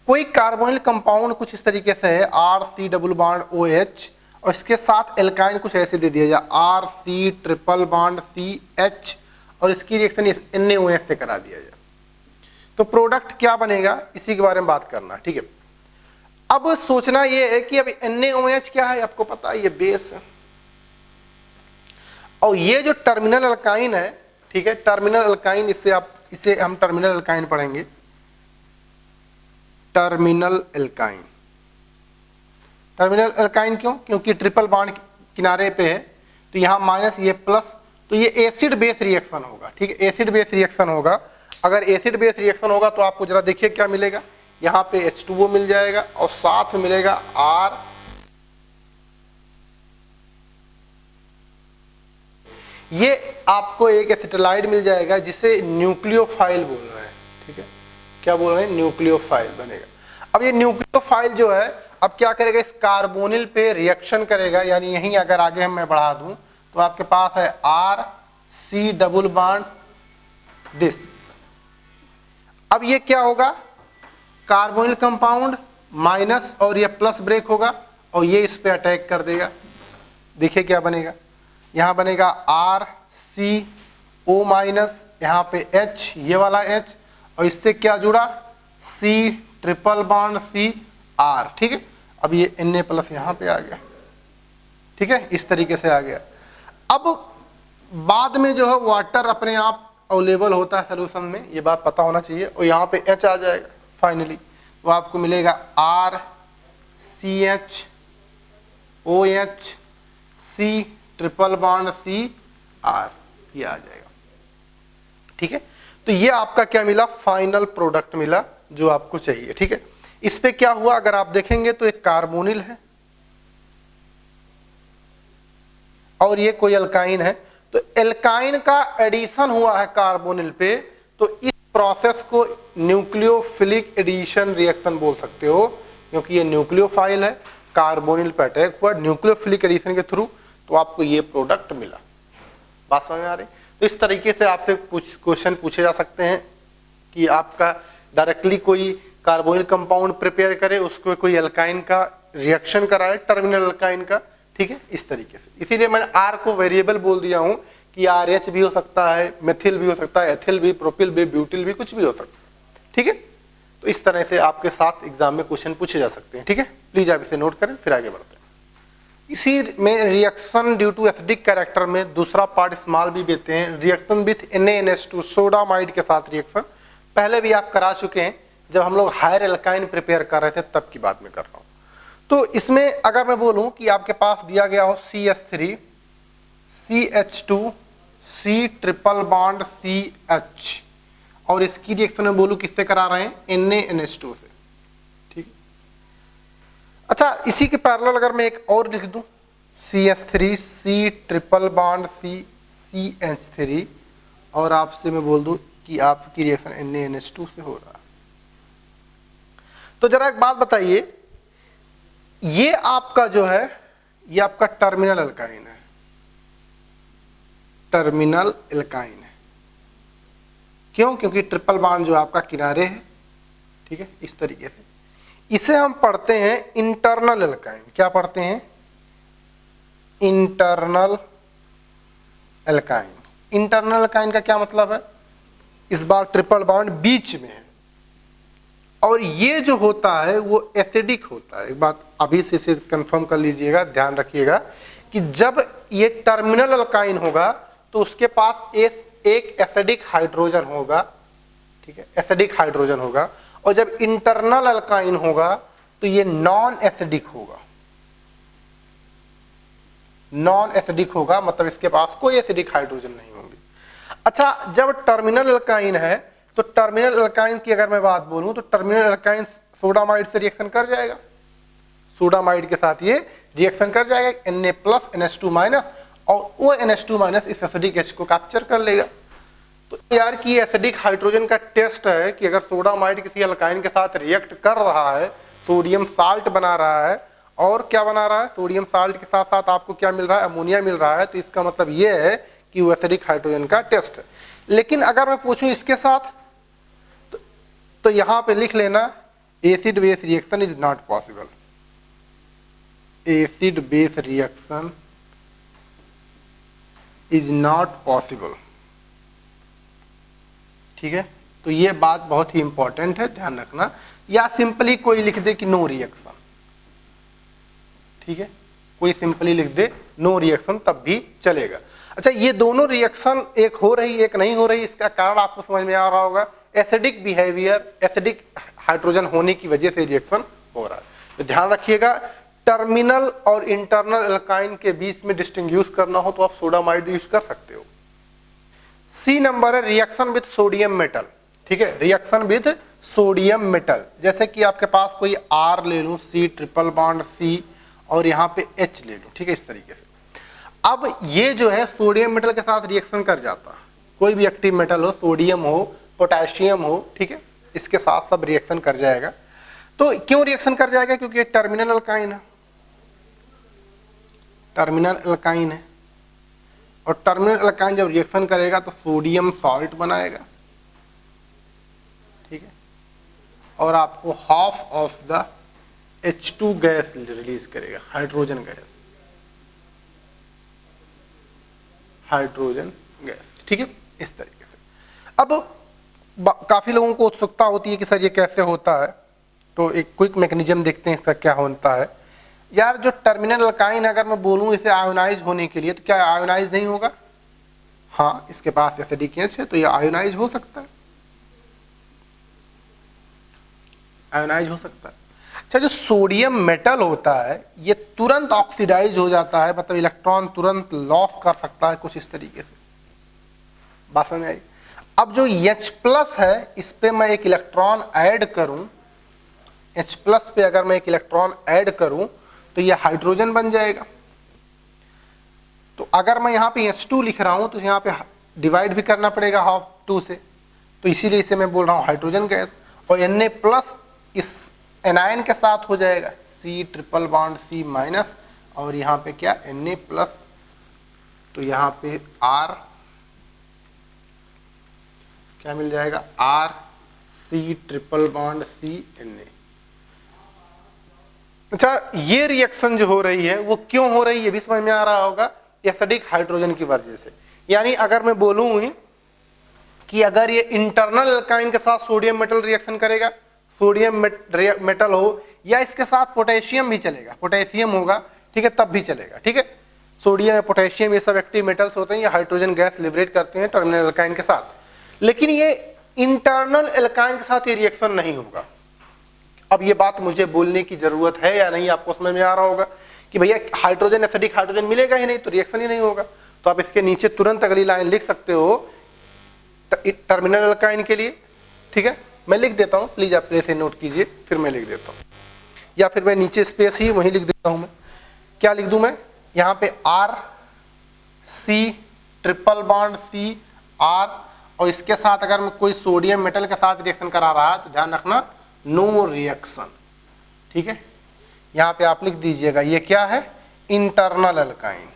कोई कार्बोनिल कंपाउंड कुछ इस तरीके से है RC डबल बॉन्ड OH, और इसके साथ एल्काइन कुछ ऐसे दे दिया जाए RC ट्रिपल बॉन्ड CH, और इसकी रिएक्शन NaOH से करा दिया जाए, तो प्रोडक्ट क्या बनेगा, इसी के बारे में बात करना। ठीक है, अब सोचना ये है कि अब NaOH क्या है, आपको पता है ये बेस है, और ये जो टर्मिनल अल्काइन है, ठीक है, टर्मिनल अल्काइन, इसे हम टर्मिनल अल्काइन पढ़ेंगे। टर्मिनल अल्काइन, टर्मिनल अल्काइन क्यों? क्योंकि ट्रिपल बॉन्ड किनारे पे है, तो यहाँ माइनस ये प्लस, तो ये एसिड बेस रिएक्शन होगा। ठीक है, एसिड बेस रिएक्शन होगा। अगर एसिड बेस रिएक्शन होगा तो आपको जरा देखिए क्या मिलेगा, यहाँ पे H2O मिल जाएगा और साथ में मिलेगा R, ये आपको एक एसिटाइलाइड मिल जाएगा जिसे न्यूक्लियोफाइल बोल रहे हैं। ठीक है, क्या बोल रहे हैं? न्यूक्लियोफाइल बनेगा। अब ये न्यूक्लियोफाइल जो है अब क्या करेगा, इस कार्बोनिल पे रिएक्शन करेगा, यानी यहीं अगर आगे मैं बढ़ा दूं तो आपके पास है RC डबल बॉन्ड दिस। अब ये क्या होगा, कार्बोनिल कंपाउंड माइनस और ये प्लस ब्रेक होगा और ये इस पे अटैक कर देगा। देखिए क्या बनेगा, यहाँ बनेगा RCO माइनस, यहाँ पे H, ये वाला H, और इससे क्या जुड़ा C ट्रिपल बॉन्ड CR, ठीक है। अब ये Na प्लस यहाँ पे आ गया, ठीक है, इस तरीके से आ गया। अब बाद में जो है वाटर अपने आप अवेलेबल होता है सोल्यूशन में, ये बात पता होना चाहिए, और यहाँ पे H आ जाएगा फाइनली, तो आपको मिलेगा RCHOH C triple bond CR, ये आ जाएगा, ठीक है। तो ये आपका क्या मिला, फाइनल प्रोडक्ट मिला जो आपको चाहिए, ठीक है। इस पे क्या हुआ, अगर आप देखेंगे तो एक कार्बोनिल है और ये कोई अल्काइन है, तो एल्काइन का एडिशन हुआ है कार्बोनिल पे, तो इस प्रोसेस को न्यूक्लियोफिलिक एडिशन रिएक्शन बोल सकते हो, क्योंकि ये न्यूक्लियोफाइल है, कार्बोनिल पे अटैक हुआ न्यूक्लियोफिलिक एडिशन के थ्रू, तो आपको ये प्रोडक्ट मिला। बात समझ में आ रही? तो इस तरीके से आपसे कुछ क्वेश्चन पूछे जा सकते हैं कि आपका डायरेक्टली कोई कार्बोनिल कंपाउंड प्रिपेयर करे, उसको कोई एल्काइन का रिएक्शन कराए, टर्मिनल एल्काइन का, ठीक है, इस तरीके से। इसीलिए मैंने R को वेरिएबल बोल दिया हूं कि RH भी हो सकता है, मेथिल भी हो सकता है, एथिल भी, प्रोपिल भी, ब्यूटिल भी, कुछ भी हो सकता है, ठीक है। तो इस तरह से आपके साथ एग्जाम में क्वेश्चन पूछे जा सकते हैं, ठीक है। प्लीज आप इसे नोट करें, फिर आगे बढ़ते हैं। इसी में reaction due to acidic character में दूसरा पार्ट स्मॉल भी देते हैं, रिएक्शन विथ NaNH2 सोडामाइड के साथ रिएक्शन, पहले भी आप करा चुके हैं जब हम लोग हायर एल्काइन प्रिपेयर कर रहे थे, तब की बात में कर रहा हूं। तो इसमें अगर मैं बोलूं कि आपके पास दिया गया हो CH3 CH2 C triple bond CH, और इसकी रिएक्शन में बोलूं किससे करा रहे हैं, NaNH2 से, ठीक। अच्छा, इसी के पैरेलल अगर मैं एक और लिख दूं CH3 C triple bond CH3, और आपसे मैं बोल दूं कि आपकी रिएक्शन NaNH2 से हो रहा है, तो जरा एक बात बताइए, ये आपका जो है, ये आपका टर्मिनल एल्काइन है, टर्मिनल एल्काइन है, क्यों, क्योंकि ट्रिपल बॉन्ड जो आपका किनारे है, ठीक है, इस तरीके से। इसे हम पढ़ते हैं इंटरनल एल्काइन। क्या पढ़ते हैं, इंटरनल एल्काइन। इंटरनल एल्काइन का क्या मतलब है, इस बार ट्रिपल बॉन्ड बीच में है, और ये जो होता है वो एसिडिक होता है। एक बात अभी से इसे कंफर्म कर लीजिएगा, ध्यान रखिएगा कि जब ये टर्मिनल एल्काइन होगा तो उसके पास एक एसिडिक हाइड्रोजन होगा, ठीक है, एसिडिक हाइड्रोजन होगा, और जब इंटरनल एल्काइन होगा तो ये नॉन एसिडिक होगा। नॉन एसिडिक होगा मतलब इसके पास कोई एसिडिक हाइड्रोजन नहीं होंगे। अच्छा, जब टर्मिनल एल्काइन है तो टर्मिनल एल्काइन की अगर मैं बात बोलूं तो टर्मिनल एल्काइन सोडामाइड से रिएक्शन कर जाएगा, सोडामाइड के साथ ये रिएक्शन कर जाएगा, Na प्लस NH2 माइनस, और वो NH2 माइनस इस एसिडिक H को कैप्चर कर लेगा। तो यार कि एसिडिक हाइड्रोजन का टेस्ट है कि अगर सोडामाइड किसी एल्काइन के साथ रिएक्ट कर रहा है, सोडियम साल्ट बना रहा है, और क्या बना रहा है, सोडियम साल्ट के साथ साथ आपको क्या मिल रहा है, अमोनिया मिल रहा है, तो इसका मतलब ये है कि वो एसिडिक हाइड्रोजन का टेस्ट है। लेकिन अगर मैं पूछूं इसके साथ, तो यहां पे लिख लेना acid base reaction is not possible, acid base reaction is not possible, ठीक है। तो ये बात बहुत ही इंपॉर्टेंट है, ध्यान रखना, या सिंपली कोई लिख दे कि नो रिएक्शन, ठीक है, कोई सिंपली लिख दे नो रिएक्शन तब भी चलेगा। अच्छा, ये दोनों रिएक्शन एक हो रही एक नहीं हो रही, इसका कारण आपको समझ में आ रहा होगा, एसिडिक बिहेवियर, एसिडिक हाइड्रोजन होने की वजह से रिएक्शन हो रहा है। तो ध्यान रखिएगा, टर्मिनल और इंटरनल एल्काइन के बीच में डिस्टिंग्विश करना हो तो आप सोडामाइड यूज कर सकते हो। सी नंबर है रिएक्शन विद सोडियम मेटल, ठीक है, रिएक्शन विद सोडियम मेटल, जैसे कि आपके पास कोई R ले लूं, C ट्रिपल बॉन्ड C, और यहाँ पे H ले लूं, ठीक है, इस तरीके से। अब ये जो है सोडियम मेटल के साथ रिएक्शन कर जाता है, कोई भी एक्टिव मेटल हो, सोडियम हो, पोटेशियम हो, ठीक है, इसके साथ सब रिएक्शन कर जाएगा। तो क्यों रिएक्शन कर जाएगा, क्योंकि ये टर्मिनल एल्काइन है, टर्मिनल एल्काइन है, और टर्मिनल एल्काइन जब रिएक्शन करेगा तो सोडियम सॉल्ट बनाएगा, ठीक है, और आपको half of the H2 gas release करेगा, हाइड्रोजन गैस, हाइड्रोजन गैस। ठीक है, इस तरीके से। अब काफी लोगों को उत्सुकता होती है कि सर ये कैसे होता है, तो एक क्विक मैकेनिज्म देखते हैं इसका क्या होता है। यार जो टर्मिनल अल्काइन अगर मैं बोलूं इसे आयोनाइज होने के लिए, तो क्या आयोनाइज नहीं होगा? हाँ, इसके पास एसिडिक एच है तो ये आयोनाइज हो सकता है, आयोनाइज हो सकता है। अच्छा, जो सोडियम मेटल होता है ये तुरंत ऑक्सीडाइज हो जाता है, मतलब इलेक्ट्रॉन तुरंत लॉस कर सकता है कुछ इस तरीके से। बात समझ आई? अब जो H+ है इस पे मैं एक इलेक्ट्रॉन ऐड करूं, H+ पे अगर मैं एक इलेक्ट्रॉन ऐड करूं तो ये हाइड्रोजन बन जाएगा। तो अगर मैं यहाँ पे H2 लिख रहा हूं तो यहाँ पे डिवाइड भी करना पड़ेगा हाफ 2 से, तो इसीलिए इसे मैं बोल रहा हूँ हाइड्रोजन गैस। और Na+ इस एनायन के साथ हो जाएगा, C∧C-, और यहाँ पे क्या Na+, तो यहाँ पे R क्या मिल जाएगा, R C∧C∧Na। अच्छा, ये रिएक्शन जो हो रही है वो क्यों हो रही है, भी समझ में आ रहा होगा, एसिडिक हाइड्रोजन की वजह से। यानी अगर मैं बोलूं कि अगर ये इंटरनल अल्काइन के साथ सोडियम मेटल रिएक्शन करेगा, सोडियम मेटल हो, या इसके साथ पोटेशियम भी चलेगा, पोटेशियम होगा, ठीक है, तब भी चलेगा। ठीक है, सोडियम पोटेशियम ये सब एक्टिव मेटल्स होते हैं, ये हाइड्रोजन गैस लिबरेट करते हैं टर्मिनल अल्काइन के साथ। लेकिन ये इंटरनल अल्काइन के साथ ये रिएक्शन नहीं होगा। अब ये बात मुझे बोलने की जरूरत है या नहीं, आपको समझ में आ रहा होगा कि भैया हाइड्रोजन एसिडिक हाइड्रोजन मिलेगा ही नहीं तो रिएक्शन ही नहीं होगा। तो आप इसके नीचे तुरंत अगली लाइन लिख सकते हो टर्मिनल अल्काइन के लिए। ठीक है, मैं लिख देता हूं, प्लीज आप इसे नोट कीजिए, फिर मैं लिख देता हूं, या फिर मैं नीचे स्पेस ही वहीं लिख देता हूं। मैं क्या लिख दूं, मैं यहां पे R C∧C R, और इसके साथ अगर मैं कोई सोडियम मेटल के साथ रिएक्शन करा रहा है तो ध्यान रखना नो रिएक्शन। ठीक है, यहां पे आप लिख दीजिएगा ये क्या है, इंटरनल अल्काइन,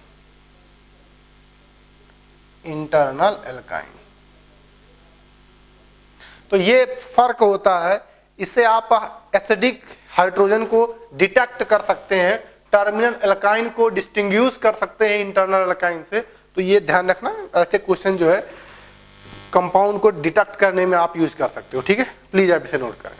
इंटरनल अल्काइन। तो ये फर्क होता है, इससे आप एसिडिक हाइड्रोजन को डिटेक्ट कर सकते हैं, टर्मिनल अल्काइन को डिस्टिंग्विश कर सकते हैं इंटरनल अल्काइन से। तो ये ध्यान रखना, ऐसे क्वेश्चन जो है कंपाउंड को डिटेक्ट करने में आप यूज कर सकते हो। ठीक है, प्लीज आप इसे नोट करें।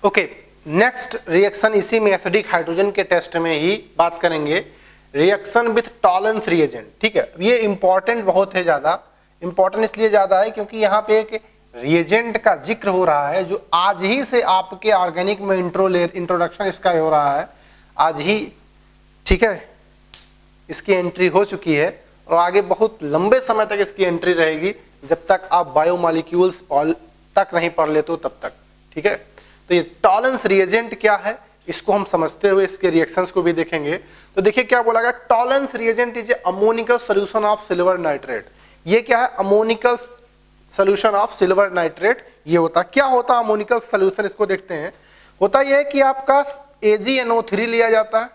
ओके, नेक्स्ट रिएक्शन इसी में एसिडिक हाइड्रोजन के टेस्ट में ही बात करेंगे, रिएक्शन विथ टॉलेंस रिएजेंट। ठीक है, ये इंपॉर्टेंट बहुत है, ज्यादा इंपॉर्टेंट इसलिए ज्यादा है क्योंकि यहाँ पे एक रिएजेंट का जिक्र हो रहा है जो आज ही से आपके ऑर्गेनिक में इंट्रोडक्शन इसका हो रहा है आज ही। ठीक है, इसकी एंट्री हो चुकी है और आगे बहुत लंबे समय तक इसकी एंट्री रहेगी, जब तक आप बायोमॉलिक्यूल्स तक नहीं पढ़ लेते हो तब तक। ठीक है, तो ये टॉलेंस रिएजेंट क्या है इसको हम समझते हुए इसके रिएक्शंस को भी देखेंगे। तो देखिए क्या बोला गया, Tollens reagent is ammoniacal solution of silver nitrate. ये क्या है, ammoniacal solution of silver nitrate. ये होता क्या होता अमोनिकल सॉल्यूशन, इसको देखते हैं। होता यह है कि आपका AgNO3 लिया जाता है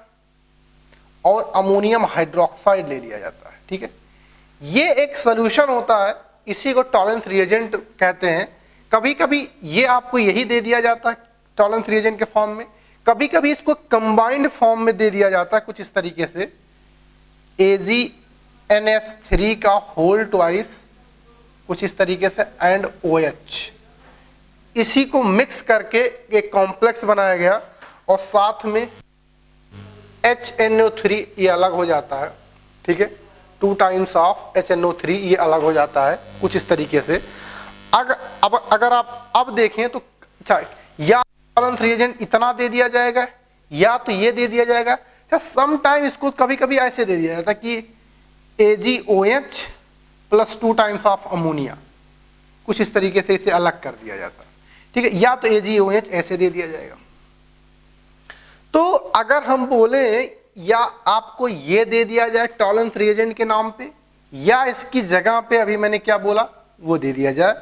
और अमोनियम हाइड्रोक्साइड ले लिया जाता है। ठीक है, ये एक सॉल्यूशन होता है, इसी को टॉलेंस रिएजेंट कहते हैं। कभी कभी ये आपको यही दे दिया जाता है टॉलेंस रिएजेंट के फॉर्म में, कभी कभी इसको कंबाइंड फॉर्म में दे दिया जाता है कुछ इस तरीके से, AgNS3 का होल ट्वाइस कुछ इस तरीके से एंड OH, इसी को मिक्स करके एक कॉम्प्लेक्स बनाया गया और साथ में HNO3 ये अलग हो जाता है। ठीक है, 2 टाइम्स ऑफ HNO3 ये अलग हो जाता है कुछ इस तरीके से। अगर आप अब देखें तो अच्छा, या टॉलेंस रिएजेंट इतना दे दिया जाएगा या तो ये दे दिया जाएगा, सम टाइम इसको कभी कभी ऐसे दे दिया जाता है कि AgOH plus 2 times of ammonia, कुछ इस तरीके से इसे अलग कर दिया जाता है। ठीक है, या तो AgOH ऐसे दे दिया जाएगा। तो अगर हम बोले या आपको ये दे दिया जाए टॉलेंस रिएजेंट के नाम पे, या इसकी जगह पे अभी मैंने क्या बोला वो दे दिया जाए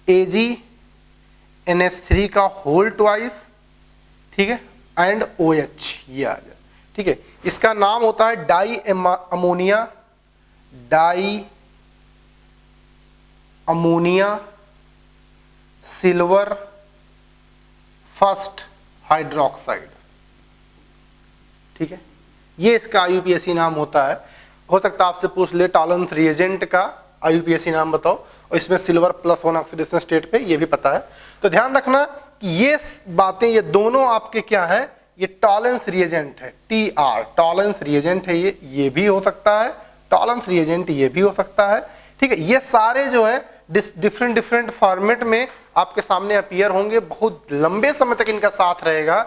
AgNS3 का होल ट्वाइस, ठीक है, एंड OH ये आ जाए। ठीक है, इसका नाम होता है di ammonia silver first hydroxide. ठीक है, ये इसका IUPAC नाम होता है। हो सकता है आपसे पूछ ले टॉलरेंस रिएजेंट का IUPAC नाम बताओ, और इसमें सिल्वर +1 ऑक्सीडेशन स्टेट पे, ये भी पता है। तो ध्यान रखना कि ये बातें, ये दोनों आपके क्या है, ये टॉलरेंस रिएजेंट है, TR टॉलरेंस रिएजेंट है, ये भी हो सकता है, टॉलरेंस रिएजेंट ये भी हो सकता है, ठीक है। ये सारे जो है डिफरेंट फॉर्मेट में आपके सामने अपीयर होंगे, बहुत लंबे समय तक इनका साथ रहेगा।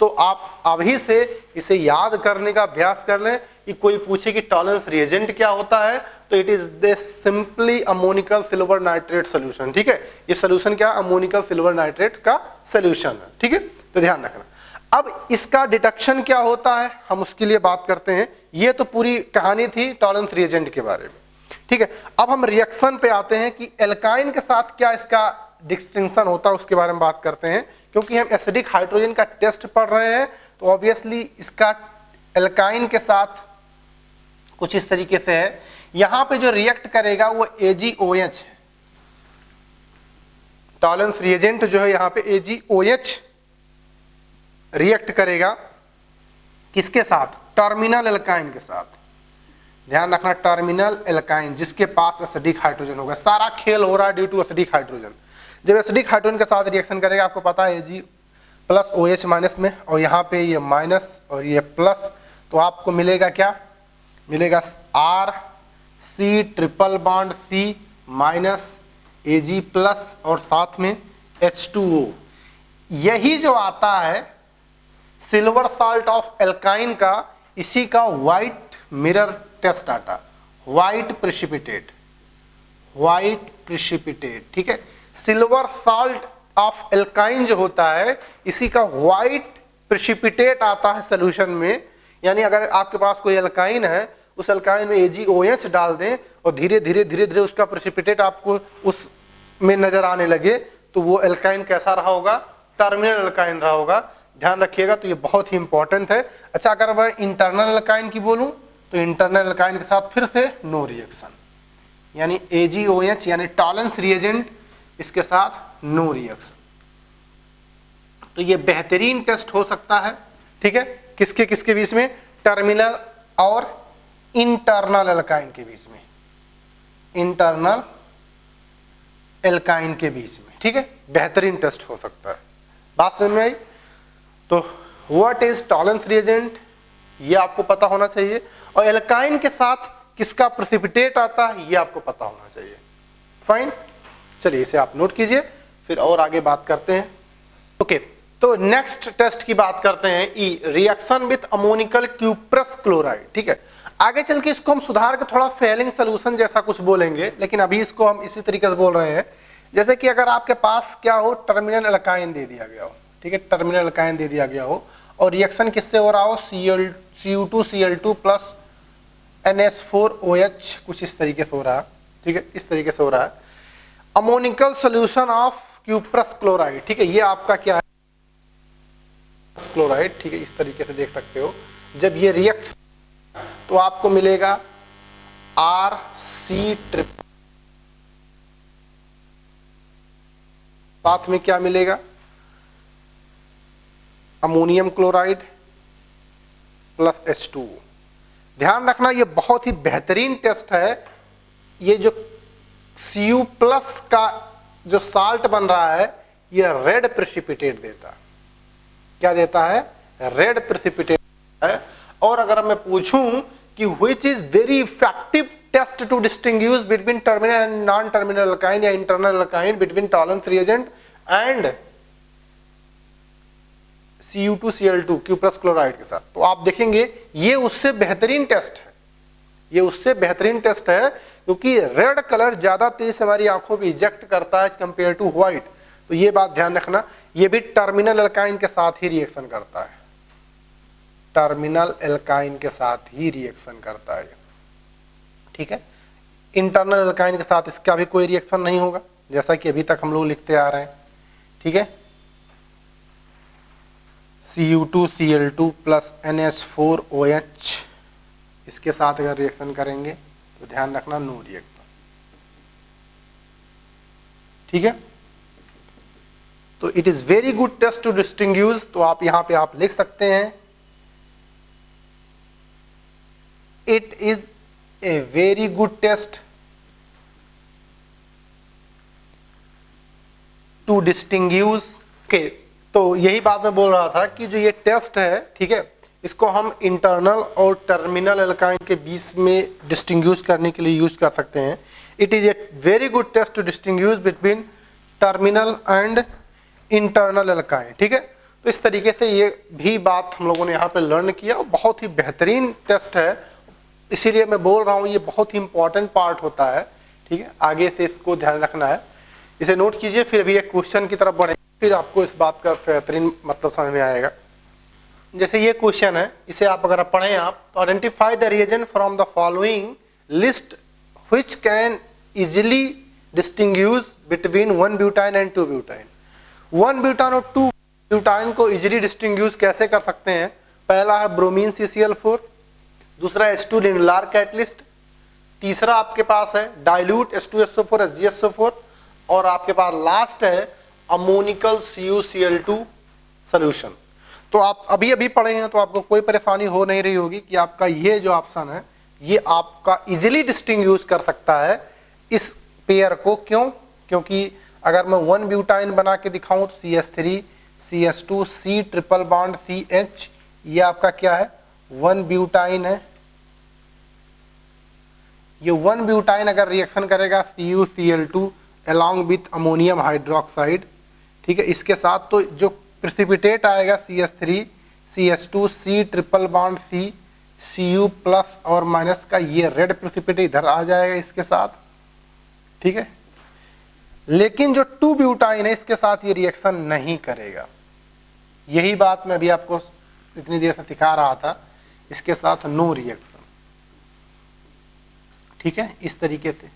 तो आप अभी से इसे याद करने का अभ्यास कर लें कि कोई पूछे कि टॉलरेंस रिएजेंट क्या होता है, तो it is the simply ammoniacal silver nitrate solution, ठीक है। ये सोल्यूशन क्या, अमोनिकल सिल्वर नाइट्रेट का सोल्यूशन है, ठीक है। तो ध्यान रखना। अब इसका डिटेक्शन क्या होता है, हम उसके लिए बात करते हैं। ये तो पूरी कहानी थी टॉलरेंस रिएजेंट के बारे में, ठीक है। अब हम रिएक्शन पे आते हैं कि एल्काइन के साथ क्या इसका डिस्टिंक्शन होता है, उसके बारे में बात करते हैं। क्योंकि हम एसिडिक हाइड्रोजन का टेस्ट पढ़ रहे हैं, तो ऑब्वियसली इसका एल्काइन के साथ कुछ इस तरीके से है। यहां पे जो रिएक्ट करेगा वो AgOH है, टॉलरेंस रिएजेंट जो है यहां पे AgOH रिएक्ट करेगा किसके साथ, टर्मिनल एल्काइन के साथ। ध्यान रखना, टर्मिनल एल्काइन जिसके पास एसिडिक हाइड्रोजन होगा। सारा खेल हो रहा है ड्यू टू एसिडिक हाइड्रोजन। जब एसिडिक हाइड्रोजन के साथ रिएक्शन करेगा, आपको पता है Ag+OH- में, और यहाँ पे ये माइनस और ये प्लस, तो आपको मिलेगा क्या, मिलेगा RC triple bond C minus Ag+ और साथ में H2O। यही जो आता है सिल्वर साल्ट ऑफ एल्काइन का, इसी का व्हाइट मिरर टेस्ट आता, व्हाइट प्रेसिपिटेट, ठीक है। सिल्वर साल्ट ऑफ एल्काइन जो होता है, इसी का व्हाइट प्रेसिपिटेट आता है सोल्यूशन में। यानी अगर आपके पास कोई एल्काइन है, उस एल्काइन में AgOH डाल दें और धीरे धीरे उसका प्रेसिपिटेट आपको उसमें नजर आने लगे, तो वो एल्काइन कैसा रहा होगा, टर्मिनल एल्काइन रहा होगा। ध्यान रखिएगा, तो ये बहुत ही इंपॉर्टेंट है। अच्छा, अगर मैं इंटरनल एल्काइन की बोलूं, तो इंटरनल एल्काइन के साथ फिर से नो रिएक्शन, यानी AgOH यानी टॉलरेंस रिएजेंट, इसके साथ नो रिएक्शन। तो ये बेहतरीन टेस्ट हो सकता है, ठीक है। किसके किसके बीच में, टर्मिनल और इंटरनल एल्काइन के बीच में, इंटरनल एल्काइन के बीच में, ठीक है। बेहतरीन टेस्ट हो सकता है। बात समझ में आई? तो व्हाट इज टॉलरेंस रिएजेंट, ये आपको पता होना चाहिए, और एल्काइन के साथ किसका प्रेसिपिटेट आता है, ये आपको पता होना चाहिए। फाइन, चलिए इसे आप नोट कीजिए, फिर और आगे बात करते हैं। ओके, तो नेक्स्ट टेस्ट की बात करते हैं, ई reaction with ammoniacal cuprous chloride, ठीक है। आगे चल के इसको हम सुधार के थोड़ा फेलिंग सोल्यूशन जैसा कुछ बोलेंगे, लेकिन अभी इसको हम इसी तरीके से बोल रहे हैं। जैसे कि अगर आपके पास क्या हो, टर्मिनल एल्काइन दे दिया गया हो, ठीक है, टर्मिनल एल्काइन दे दिया गया हो, और रिएक्शन किससे हो रहा हो, Cu2Cl2 प्लस NH4OH, कुछ इस तरीके से हो रहा है, ठीक है, इस तरीके से हो रहा है। Ammoniacal solution of cuprous chloride, ठीक है, ये आपका क्या है, क्लोराइड, ठीक है, इस तरीके से देख सकते हो। जब ये रिएक्ट तो आपको मिलेगा RC ट्रिपल, साथ में क्या मिलेगा, अमोनियम क्लोराइड प्लस H2O। ध्यान रखना, ये बहुत ही बेहतरीन टेस्ट है। ये जो Cu प्लस का जो साल्ट बन रहा है, ये रेड प्रेसिपिटेट देता है। क्या देता है, रेड प्रेसिपिटेट है। और अगर मैं पूछूं कि which is very effective test to distinguish between terminal and non terminal alkyne या internal alkyne, between Tollens reagent and Cu2Cl2 cuprous chloride के साथ, तो आप देखेंगे ये उससे बेहतरीन टेस्ट है, ये उससे बेहतरीन टेस्ट है, क्योंकि रेड कलर ज्यादा तेज से हमारी आंखों पे इजेक्ट करता है कंपेयर टू व्हाइट। तो ये बात ध्यान रखना, ये भी टर्मिनल एल्काइन के साथ ही रिएक्शन करता है, टर्मिनल एल्काइन के साथ ही रिएक्शन करता है, ठीक है। इंटरनल एल्काइन के साथ इसका भी कोई रिएक्शन नहीं होगा, जैसा कि अभी तक हम लोग लिखते आ रहे हैं, ठीक है। Cu2Cl2 प्लस NH4OH, इसके साथ अगर रिएक्शन करेंगे तो ध्यान रखना नो रिएक्शन, ठीक है। तो it is very good test to distinguish, तो आप यहां पे आप लिख सकते हैं, it is a very good test to distinguish. Okay, तो यही बात मैं बोल रहा था कि जो ये टेस्ट है, ठीक है, इसको हम इंटरनल और टर्मिनल एल्काइन के बीच में डिस्टिंग्विश करने के लिए यूज कर सकते हैं। It is a very good test to distinguish between terminal and internal alkyne, ठीक है। तो इस तरीके से ये भी बात हम लोगों ने यहाँ पे लर्न किया, बहुत ही बेहतरीन टेस्ट है, इसीलिए मैं बोल रहा हूँ ये बहुत ही इंपॉर्टेंट पार्ट होता है, ठीक है। आगे से इसको ध्यान रखना है, इसे नोट कीजिए, फिर अभी एक क्वेश्चन की तरफ बढ़े, फिर आपको इस बात का बेहतरीन मतलब समझ में आएगा। जैसे ये क्वेश्चन है, इसे आप अगर पढ़ें आप, तो identify the reagent from the following list which can easily distinguish between 1 butyne and 2 butyne. 1 butyne और 2 ब्यूटाइन को इजीली डिस्टिंग्विश कैसे कर सकते हैं? पहला है ब्रोमीन CCl4, दूसरा H2 लिनोलार कैटलिस्ट, तीसरा आपके पास है डाइल्यूट H2SO4 HgSO4, और आपके पास लास्ट है अमोनिकल CuCl2 सॉल्यूशन। तो आप अभी अभी पढ़े हैं तो आपको कोई परेशानी हो नहीं रही होगी कि आपका ये जो ऑप्शन है ये आपका इजीली डिस्टिंग्विश कर सकता है इस पेयर को। क्यों? क्योंकि अगर मैं 1 ब्यूटाइन बना के दिखाऊं तो CH3 CH2 C triple bond CH, ये आपका क्या है? 1 ब्यूटाइन है। ये 1 ब्यूटाइन अगर रिएक्शन करेगा CuCl2 along with ammonium hydroxide, ठीक है, इसके साथ, तो जो प्रेसिपिटेट आएगा CH3 CH2 C triple bond C Cu plus और माइनस का, ये रेड प्रेसिपिटेट इधर आ जाएगा इसके साथ, ठीक है। लेकिन जो 2 ब्यूटाइन है इसके साथ ये रिएक्शन नहीं करेगा। यही बात मैं अभी आपको इतनी देर से सिखा रहा था, इसके साथ नो रिएक्शन, ठीक है। इस तरीके से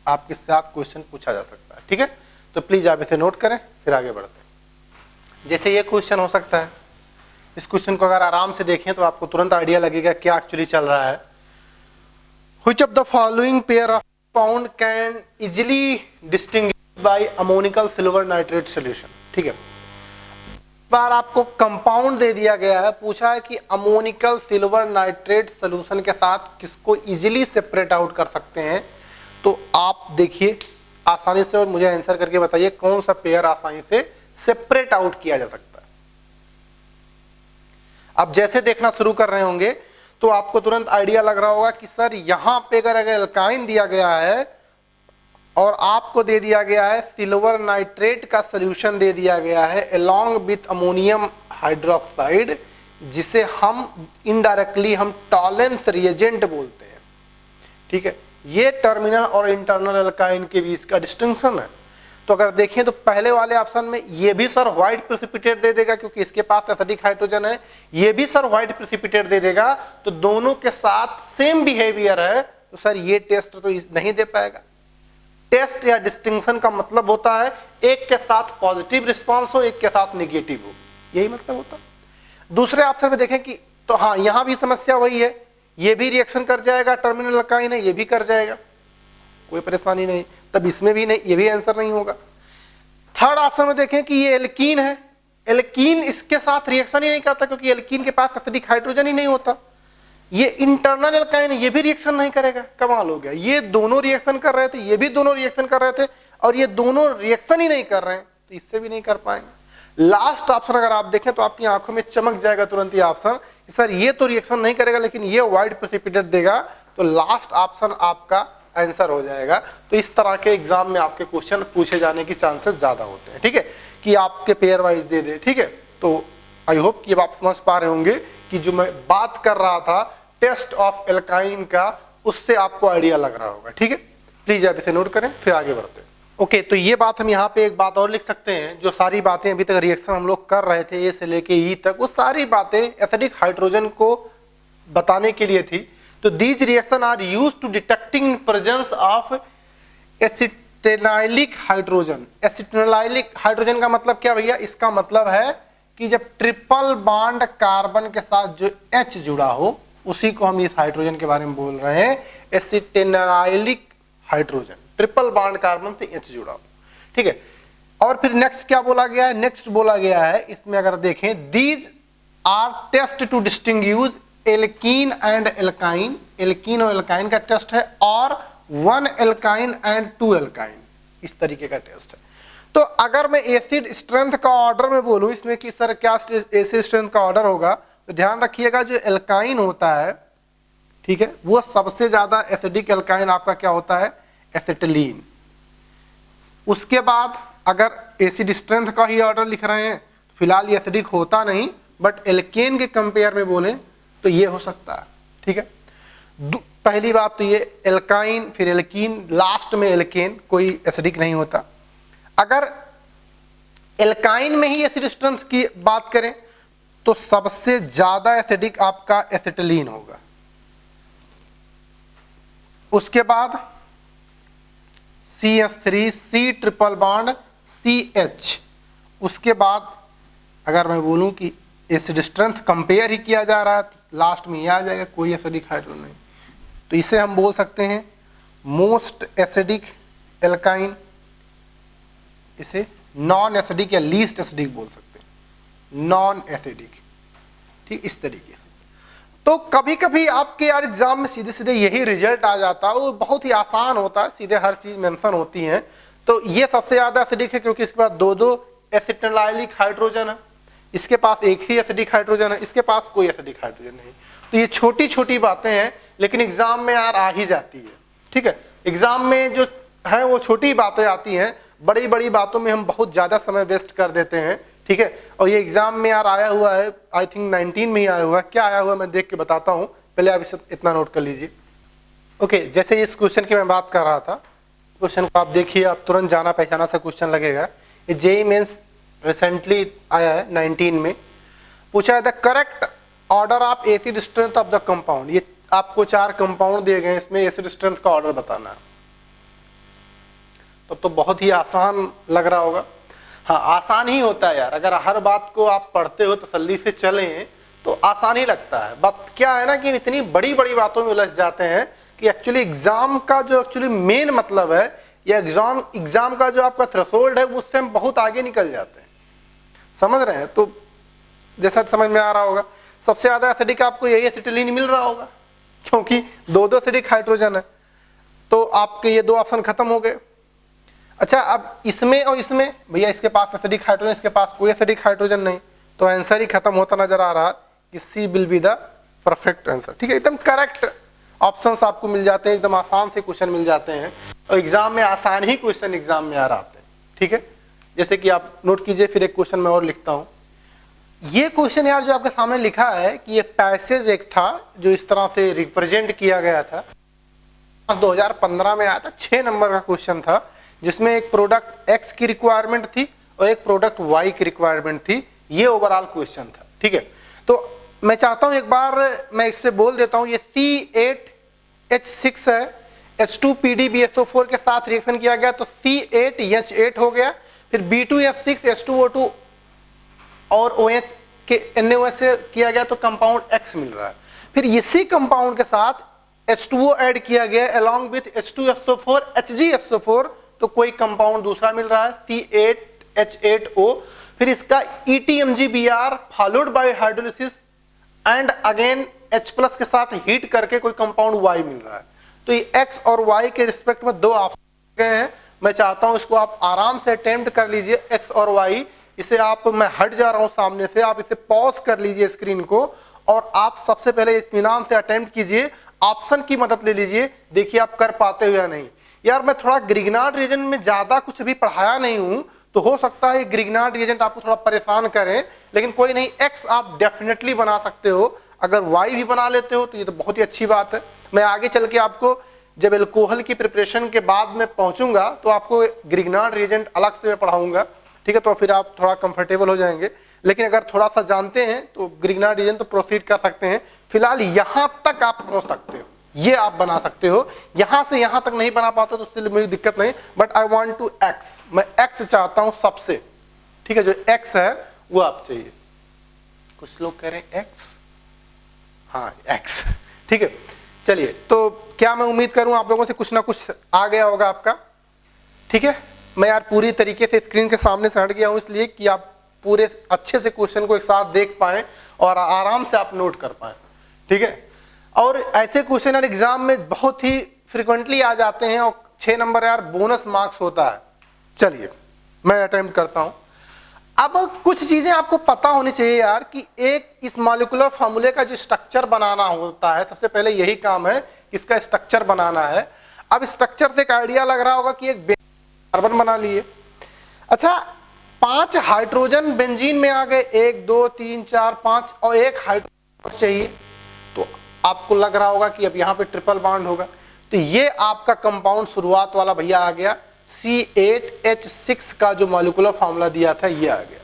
आपके साथ क्वेश्चन पूछा जा सकता है, ठीक है। तो प्लीज आप इसे नोट करें, फिर आगे बढ़ते हैं। जैसे ये क्वेश्चन हो सकता है, इस क्वेश्चन को अगर आराम से देखें तो आपको तुरंत आइडिया लगेगा क्या एक्चुअली चल रहा है। Which of the following pair of compound can easily distinguish by ammoniacal silver nitrate solution, ठीक है। बार आपको कंपाउंड दे दिया गया है, पूछा है कि अमोनिकल सिल्वर नाइट्रेट सॉल्यूशन के साथ किसको इजीली सेपरेट आउट कर सकते हैं। तो आप देखिए आसानी से और मुझे आंसर करके बताइए कौन सा पेयर आसानी से सेपरेट आउट किया जा सकता है। अब जैसे देखना शुरू कर रहे होंगे तो आपको तुरंत आइडिया लग रहा होगा कि सर यहां पे अगर एल्काइन दिया गया है और आपको दे दिया गया है सिल्वर नाइट्रेट का सॉल्यूशन दे दिया गया है अलोंग विथ अमोनियम हाइड्रोक्साइड, जिसे हम इनडायरेक्टली हम टॉलेंस रिएजेंट बोलते हैं, ठीक है। ये टर्मिनल और इंटरनल एल्काइन के बीच का डिस्टिंक्शन है। तो अगर देखें तो पहले वाले ऑप्शन में ये भी सर व्हाइट प्रेसिपिटेट दे देगा क्योंकि इसके पास एसिडिक हाइड्रोजन है, ये भी सर व्हाइट प्रेसिपिटेट दे देगा, तो दोनों के साथ सेम बिहेवियर है, तो सर ये टेस्ट तो नहीं दे पाएगा। टेस्ट या डिस्टिंक्शन का मतलब होता है एक के साथ पॉजिटिव रिस्पॉन्स हो, एक के साथ निगेटिव हो, यही मतलब होता है। दूसरे ऑप्शन में देखें कि तो हाँ यहां भी समस्या वही है, ये भी रिएक्शन कर जाएगा, टर्मिनल एल्काइन है, ये भी कर जाएगा, कोई परेशानी नहीं, तब इसमें भी नहीं, ये भी आंसर नहीं होगा। थर्ड ऑप्शन में देखें कि ये एल्कीन है, एल्कीन इसके साथ रिएक्शन ही नहीं करता क्योंकि एल्कीन के पास एसिडिक हाइड्रोजन ही नहीं होता। ये इंटरनल एल्काइन है, ये भी रिएक्शन नहीं करेगा, कमाल हो गया। ये दोनों रिएक्शन कर रहे थे, ये भी दोनों रिएक्शन कर रहे थे, और ये दोनों रिएक्शन ही नहीं कर रहे हैं, तो इससे भी नहीं कर पाएंगे। लास्ट ऑप्शन अगर आप देखें तो आपकी आंखों में चमक जाएगा तुरंत ये ऑप्शन, सर ये तो रिएक्शन नहीं करेगा लेकिन ये व्हाइट प्रेसिपिटेट देगा, तो लास्ट ऑप्शन आपका आंसर हो जाएगा। तो इस तरह के एग्जाम में आपके क्वेश्चन पूछे जाने की चांसेस ज्यादा होते हैं, ठीक है, कि आपके पेयर वाइज दे दे, ठीक है। तो आई होप कि आप समझ पा रहे होंगे कि जो मैं बात कर रहा था टेस्ट ऑफ एल्काइन का, उससे आपको आइडिया लग रहा होगा, ठीक है। प्लीज आप इसे नोट करें, फिर आगे बढ़ते हैं। ओके, तो ये बात हम यहाँ पे एक बात और लिख सकते हैं, जो सारी बातें अभी तक रिएक्शन हम लोग कर रहे थे ए से लेके ई तक, वो सारी बातें एसिडिक हाइड्रोजन को बताने के लिए थी। तो these reaction are used to detecting presence of acetylenic hydrogen. Acetylenic hydrogen का मतलब क्या भैया? इसका मतलब है कि जब ट्रिपल बॉन्ड कार्बन के साथ जो H जुड़ा हो, उसी को हम इस हाइड्रोजन के बारे में बोल रहे हैं, एसिटेनाइलिक हाइड्रोजन। ट्रिपल बॉन्ड कार्बन से H जुड़ा हो, ठीक है। और फिर नेक्स्ट क्या बोला गया है? नेक्स्ट बोला गया है इसमें अगर देखें, these are test to distinguish alkene and alkyne, alkene और एल्काइन का टेस्ट है, और 1 एल्काइन एंड 2 एल्काइन, इस तरीके का टेस्ट है। तो अगर मैं एसिड स्ट्रेंथ का ऑर्डर में बोलूं इसमें कि सर क्या एसिड स्ट्रेंथ का ऑर्डर होगा, तो ध्यान रखिएगा जो एल्काइन होता है, ठीक है, वो सबसे ज्यादा एसिडिक एल्काइन आपका क्या होता है, एसिटिलीन। उसके बाद अगर एसिड स्ट्रेंथ का ही ऑर्डर लिख रहे हैं, फिलहाल ये एसिडिक होता नहीं, बट एल्केन के कंपेयर में बोलें तो ये हो सकता है, ठीक है। पहली बात तो ये एल्काइन, फिर एल्कीन, लास्ट में एल्केन, कोई एसिडिक नहीं होता। अगर एल्काइन में ही एसिड स्ट्रेंथ की बात करें तो सबसे ज्यादा एसिडिक आपका एसिटिलीन होगा। उसके बाद CH3, C triple bond CH। उसके बाद अगर मैं बोलूं कि एसिड स्ट्रेंथ कंपेयर ही किया जा रहा है, लास्ट में ये आ जाएगा, कोई एसिडिक हाइड्रोजन नहीं, तो इसे हम बोल सकते हैं मोस्ट एसिडिक एल्काइन, इसे नॉन एसिडिक या लीस्ट एसिडिक बोल सकते हैं, नॉन एसिडिक, ठीक, इस तरीके से। तो कभी कभी आपके यार एग्जाम में सीधे सीधे यही रिजल्ट आ जाता है, वो बहुत ही आसान होता है, सीधे हर चीज मेंशन होती है। तो ये सबसे ज्यादा एसिडिक है क्योंकि इसके पास 2 एसिटिलाइलिक हाइड्रोजन है, इसके पास एक ही एसिडिक हाइड्रोजन है, इसके पास कोई एसिडिक हाइड्रोजन नहीं। तो ये छोटी छोटी बातें हैं लेकिन एग्जाम में यार आ ही जाती है, ठीक है। एग्जाम में जो है वो छोटी बातें आती हैं, बड़ी बड़ी बातों में हम बहुत ज्यादा समय वेस्ट कर देते हैं, ठीक है। और ये एग्जाम में यार आया हुआ है, आई थिंक 19 में ही आया हुआ है, क्या आया हुआ है मैं देख के बताता हूँ, पहले आप इसे इतना नोट कर लीजिए। ओके, जैसे इस क्वेश्चन की मैं बात कर रहा था, क्वेश्चन को आप देखिए, आप तुरंत जाना पहचाना सा क्वेश्चन लगेगा। ये जेईई मेंस रिसेंटली आया है 19 में, पूछा है the correct order of acid strength of the compound. ये आपको 4 कंपाउंड दिए गए, इसमें एसिड स्ट्रेंथ का ऑर्डर बताना है। तो बहुत ही आसान लग रहा होगा। हाँ, आसान ही होता है यार, अगर हर बात को आप पढ़ते हो तसल्ली से चलें तो आसान ही लगता है। बात क्या है ना कि इतनी बड़ी बड़ी बातों में उलझ जाते हैं कि एक्चुअली एग्जाम का जो एक्चुअली मेन मतलब है, या एग्जाम का जो आपका थ्रेशोल्ड है, उससे हम बहुत आगे निकल जाते हैं, समझ रहे हैं। तो जैसा समझ में आ रहा होगा, सबसे ज्यादा एसिडिक आपको यही एसिटिलीन मिल रहा होगा क्योंकि 2 एसिडिक हाइड्रोजन है। तो आपके ये 2 ऑप्शन खत्म हो गए। अच्छा, अब इसमें और इसमें, भैया इसके पास एसिडिक हाइड्रोजन, इसके पास कोई एसिडिक हाइड्रोजन नहीं, तो आंसर ही खत्म होता नजर आ रहा कि C will be the perfect answer, ठीक है। एकदम करेक्ट ऑप्शंस आपको मिल जाते हैं, एकदम आसान से क्वेश्चन मिल जाते हैं, और एग्जाम में आसान ही क्वेश्चन एग्जाम में आ रहा आते हैं, ठीक है। जैसे कि आप नोट कीजिए, फिर एक क्वेश्चन मैं और लिखता हूं। ये क्वेश्चन यार जो आपके सामने लिखा है कि ये पैसेज एक था जो इस तरह से रिप्रेजेंट किया गया था, 2015 में आया था, 6 नंबर का क्वेश्चन था, जिसमें एक प्रोडक्ट X की रिक्वायरमेंट थी और एक प्रोडक्ट Y की रिक्वायरमेंट थी। ये ओवरऑल क्वेश्चन था, ठीक है। तो मैं चाहता हूं एक बार मैं इससे बोल देता हूं, ये C8H6 है, H2PDBSO4 के साथ रिएक्शन किया गया तो C8H8 हो गया, फिर B2H6 H2O2 और OH के NaOH से किया गया तो कंपाउंड X मिल रहा है। फिर इसी कंपाउंड के साथ H2O ऐड किया गया along with H2SO4 HgSO4, तो कोई कंपाउंड दूसरा मिल रहा है C8H8O। फिर इसका ETMgBr followed by hydrolysis and again H+ के साथ हीट करके कोई कंपाउंड Y मिल रहा है। तो ये X और Y के रिस्पेक्ट में 2 ऑप्शन गए हैं। मैं चाहता हूं इसको आप आराम से अटेम्प्ट कर लीजिए, X और Y। इसे आप, मैं हट जा रहा हूं सामने से, आप इसे पॉज कर लीजिए स्क्रीन को, और आप सबसे पहले इत्मीनान से अटेम्प्ट कीजिए, ऑप्शन की मदद ले लीजिए, देखिए आप कर पाते हो या नहीं। यार मैं थोड़ा ग्रिग्नार्ड रीजन में ज्यादा कुछ भी पढ़ाया नहीं हूं, तो हो सकता है ग्रिग्नार्ड रीजन आपको थोड़ा परेशान करें, लेकिन कोई नहीं, X आप डेफिनेटली बना सकते हो। अगर Y भी बना लेते हो तो ये तो बहुत ही अच्छी बात है। मैं आगे चल के आपको जब एल्कोहल की प्रिपरेशन के बाद में पहुंचूंगा तो आपको ग्रिग्नार्ड रीजन अलग से मैं पढ़ाऊंगा, ठीक है। तो फिर आप थोड़ा कंफर्टेबल हो जाएंगे, लेकिन अगर थोड़ा सा जानते हैं तो ग्रिग्नार्ड रीजन तो प्रोसीड कर सकते हैं। फिलहाल यहां तक आप पहुंच सकते हो, ये आप बना सकते हो। यहां से यहां तक नहीं बना पाते तो उससे मुझे दिक्कत नहीं, but I want to X, मैं X चाहता हूं सबसे, ठीक है। जो X है वो आप चाहिए। कुछ लोग कह रहे हैं X, हाँ X, ठीक है। चलिए, तो क्या मैं उम्मीद करूं आप लोगों से कुछ ना कुछ आ गया होगा आपका, ठीक है। मैं यार पूरी तरीके से स्क्रीन के सामने से हट गया हूं इसलिए कि आप पूरे अच्छे से क्वेश्चन को एक साथ देख पाएं और आराम से आप नोट कर पाएं, ठीक है। और ऐसे क्वेश्चन एग्जाम में बहुत ही फ्रिक्वेंटली आ जाते हैं और 6 नंबर यार बोनस मार्क्स होता है। चलिए मैं अटेम्प्ट करता हूं। अब कुछ चीजें आपको पता होनी चाहिए यार कि एक इस मॉलिक्यूलर फॉर्मूले का जो स्ट्रक्चर बनाना होता है, सबसे पहले यही काम है, इसका स्ट्रक्चर बनाना है। अब स्ट्रक्चर से एक आइडिया लग रहा होगा कि एक कार्बन बना लिए। अच्छा 5 हाइड्रोजन बेंजीन में आ गए, 1 2 3 4 5 और एक हाइड्रोजन चाहिए, तो आपको लग रहा होगा कि अब यहां पे ट्रिपल बॉन्ड होगा। तो ये आपका कंपाउंड शुरुआत वाला भैया आ गया, C8H6 का जो मॉलिक्यूलर फॉर्मूला दिया था ये आ गया।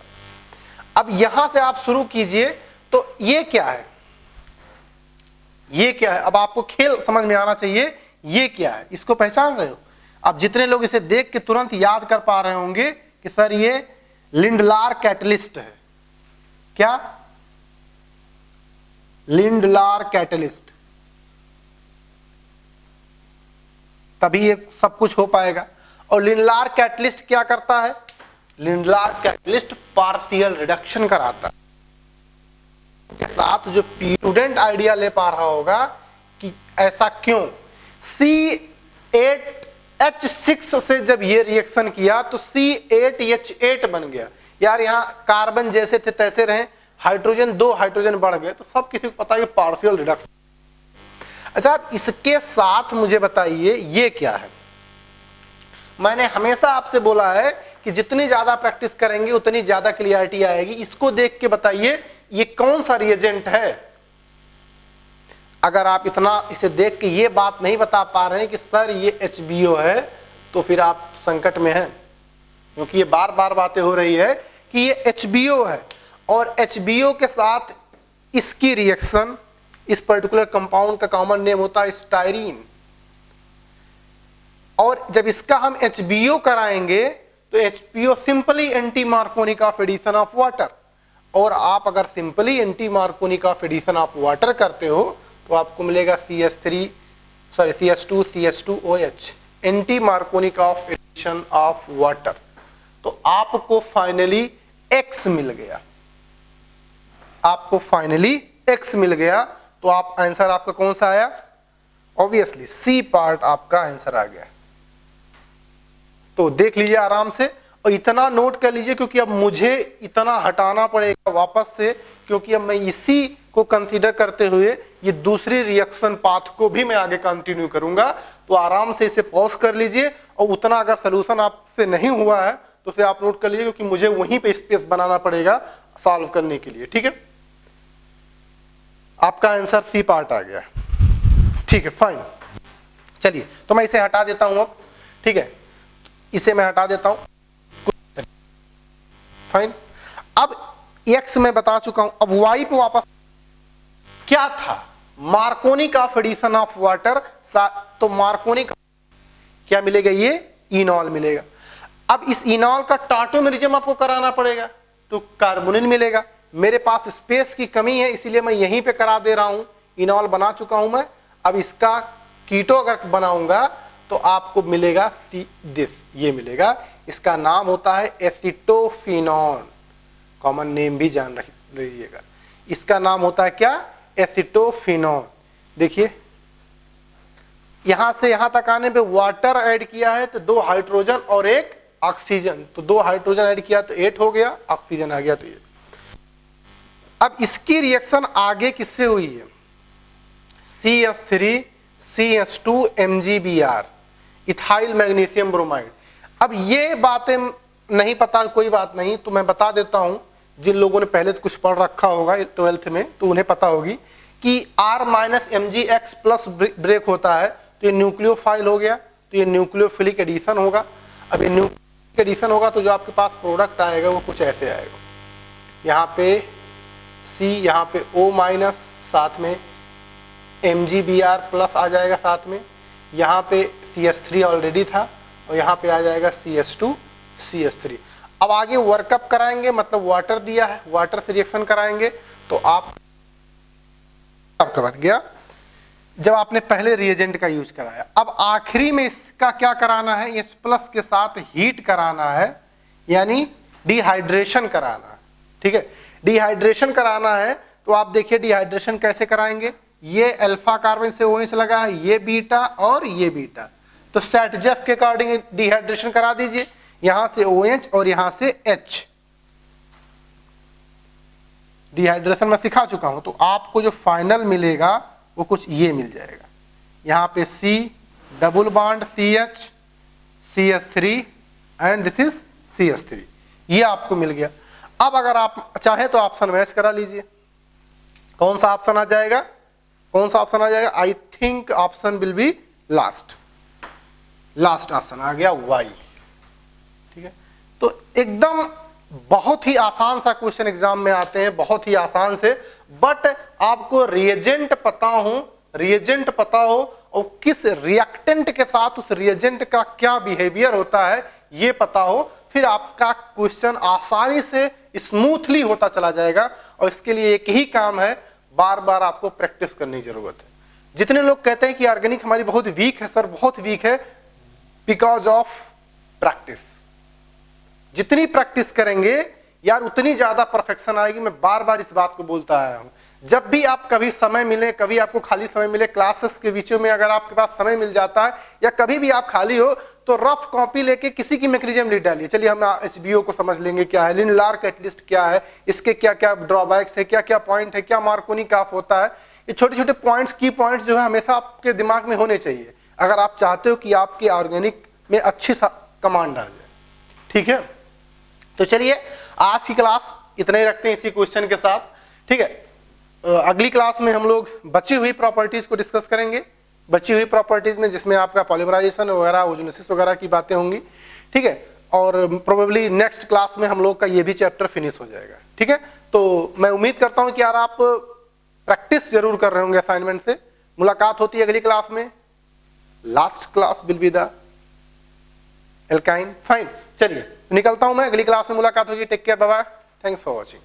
अब यहां से आप शुरू कीजिए, तो ये क्या है, ये क्या है, अब आपको खेल समझ में आना चाहिए, ये क्या है, इसको पहचान रहे हो? अब जितने लोग इसे देख के तुरंत याद कर पा रहे होंगे कि सर ये लिंडलार कैटलिस्ट है। क्या? लिंडलार कैटलिस्ट, तभी ये सब कुछ हो पाएगा। और लिंडलार कैटलिस्ट क्या करता है? लिंडलार कैटलिस्ट पार्शियल रिडक्शन कराता है। के साथ जो स्टूडेंट आइडिया ले पा रहा होगा कि ऐसा क्यों, C8H6 से जब ये रिएक्शन किया तो C8H8 बन गया। यार यहां कार्बन जैसे थे तैसे रहे, हाइड्रोजन 2 हाइड्रोजन बढ़ गए, तो सब किसी को पता है पार्शियल रिडक्शन। अच्छा आप इसके साथ मुझे बताइए ये क्या है। मैंने हमेशा आपसे बोला है कि जितनी ज्यादा प्रैक्टिस करेंगे उतनी ज्यादा क्लियरिटी आएगी। इसको देख के बताइए ये कौन सा रिएजेंट है। अगर आप इतना इसे देख के ये बात नहीं बता पा रहे हैं कि सर ये HBO है, तो फिर आप संकट में हैं, क्योंकि ये बार बार बातें हो रही है कि ये HBO है और HBO के साथ इसकी रिएक्शन, इस पर्टिकुलर कंपाउंड का कॉमन नेम होता है स्टाइरीन। और जब इसका हम HBO कराएंगे तो HBO simply anti Markovnikov of addition of water. और आप अगर simply anti Markovnikov of addition of water करते हो तो आपको मिलेगा CH2CH2OH, anti Markovnikov of addition of water. तो आपको फाइनली X मिल गया, आपको फाइनली X मिल गया। तो आप आंसर आपका कौन सा आया? ऑब्वियसली C पार्ट आपका आंसर आ गया। तो देख लीजिए आराम से और इतना नोट कर लीजिए, क्योंकि अब मुझे इतना हटाना पड़ेगा वापस से, क्योंकि अब मैं इसी को कंसीडर करते हुए ये दूसरी रिएक्शन पाथ को भी मैं आगे कंटिन्यू करूंगा। तो आराम से इसे पॉज कर लीजिए और उतना अगर सोल्यूशन आपसे नहीं हुआ है तो उसे आप नोट कर लीजिए, क्योंकि मुझे वहीं पे स्पेस बनाना पड़ेगा सॉल्व करने के लिए। ठीक है, आपका आंसर C पार्ट आ गया। ठीक है फाइन, चलिए तो मैं इसे हटा देता हूं अब। ठीक है, इसे मैं हटा देता हूं, फाइन। अब X मैं बता चुका हूं, अब Y पे वापस क्या था? Markovnikov of addition of water. तो मार्कोनिक क्या मिलेगा? ये इनॉल मिलेगा। अब इस इनॉल का टाटोमेरिज्म आपको कराना पड़ेगा, तो कार्बोनिल मिलेगा। मेरे पास स्पेस की कमी है इसीलिए मैं यहीं पे करा दे रहा हूं। इनॉल बना चुका हूं मैं, अब इसका कीटो अगर बनाऊंगा तो आपको मिलेगा दिस, ये मिलेगा। इसका नाम होता है एसिटोफिनॉन, कॉमन नेम भी जान रखिएगा। इसका नाम होता है क्या? एसिटोफिनॉन। देखिए यहां से यहां तक आने पे वाटर ऐड किया है तो 2 हाइड्रोजन और 1 ऑक्सीजन, तो 2 हाइड्रोजन ऐड किया तो 8 हो गया, ऑक्सीजन आ गया तो ये। अब इसकी रिएक्शन आगे किससे हुई है? CH3CH2MgBr, ethyl magnesium bromide. अब ये बातें नहीं पता, कोई बात नहीं, तो मैं बता देता हूं। जिन लोगों ने पहले तो कुछ पढ़ रखा होगा 12th में तो उन्हें पता होगी कि R-MgX+ ब्रेक होता है तो ये न्यूक्लियोफाइल हो गया, तो ये न्यूक्लियोफिलिक एडिशन होगा। अब ये न्यूक्लियोफिलिक एडिशन होगा तो जो आपके पास प्रोडक्ट आएगा वो कुछ ऐसे आएगा, यहाँ पे C, यहाँ पे O-, साथ में MgBr+ आ जाएगा साथ में, यहाँ पे CH3 ऑलरेडी था और यहाँ पे आ जाएगा CH2CH3। अब आगे वर्कअप कराएंगे, मतलब वाटर दिया है, वाटर से रिएक्शन कराएंगे तो आपका बन गया जब आपने पहले रिएजेंट का यूज कराया। अब आखिरी में इसका क्या कराना है? H+ के साथ हीट कराना है, यानी डिहाइड्रेशन कराना है। ठीक है, डिहाइड्रेशन कराना है तो आप देखिए डिहाइड्रेशन कैसे कराएंगे। ये अल्फा कार्बन से OH लगा है, ये बीटा और ये बीटा, तो सेटजेफ के अकॉर्डिंग डिहाइड्रेशन करा दीजिए, यहां से OH और यहां से H। डिहाइड्रेशन मैं सिखा चुका हूं, तो आपको जो फाइनल मिलेगा वो कुछ ये मिल जाएगा, यहां पे C double bond CH CH3 and this is CH3, ये आपको मिल गया। अब अगर आप चाहे तो ऑप्शन मैच करा लीजिए, कौन सा ऑप्शन आ जाएगा, कौन सा ऑप्शन आ जाएगा, I think option will be last option आ गया Y। ठीक है, तो एकदम बहुत ही आसान सा क्वेश्चन एग्जाम में आते हैं, बहुत ही आसान से, बट आपको रिएजेंट पता हो और किस रिएक्टेंट के साथ उस रिएजेंट का क्या बिहेवियर होता है ये पता हो, फिर आपका क्वेश्चन आसानी से स्मूथली होता चला जाएगा। और इसके लिए एक ही काम है, बार बार आपको प्रैक्टिस करने की जरूरत है। जितने लोग कहते हैं कि ऑर्गेनिक हमारी बहुत वीक है सर, बहुत वीक है, बिकॉज ऑफ प्रैक्टिस। जितनी प्रैक्टिस करेंगे यार उतनी ज्यादा परफेक्शन आएगी। मैं बार बार इस बात को बोलता आया हूं, जब भी आप कभी समय मिले, कभी आपको खाली समय मिले, क्लासेस के बीचों में अगर आपके पास समय मिल जाता है या कभी भी आप खाली हो, तो रफ कॉपी लेके किसी की मैकेनिज्म लिख डालिए। चलिए हम HBO को समझ लेंगे क्या है, लिनलार कैटलिस्ट क्या है, इसके क्या क्या ड्रॉबैक्स है, क्या क्या पॉइंट है, क्या मार्कोनी काफ होता है, ये छोटे छोटे पॉइंट्स, की पॉइंट्स जो है हमेशा आपके दिमाग में होने चाहिए अगर आप चाहते हो कि आपके ऑर्गेनिक में अच्छी कमांड आ जाए। ठीक है, तो चलिए आज की क्लास इतना ही रखते हैं इसी क्वेश्चन के साथ। ठीक है, अगली क्लास में हम लोग बची हुई प्रॉपर्टीज को डिस्कस करेंगे, बची हुई प्रॉपर्टीज में जिसमें आपका पॉलीमराइजेशन वगैरह, ओजोनेसिस वगैरह की बातें होंगी। ठीक है, और प्रोबेबली नेक्स्ट क्लास में हम लोग का ये भी चैप्टर फिनिश हो जाएगा। ठीक है, तो मैं उम्मीद करता हूं कि यार आप प्रैक्टिस जरूर कर रहे होंगे असाइनमेंट से। मुलाकात होती है अगली क्लास में, last class will be the alkyne. Fine, चलिए निकलता हूं मैं, अगली क्लास में मुलाकात होगी। Take care, bye bye, thanks for watching.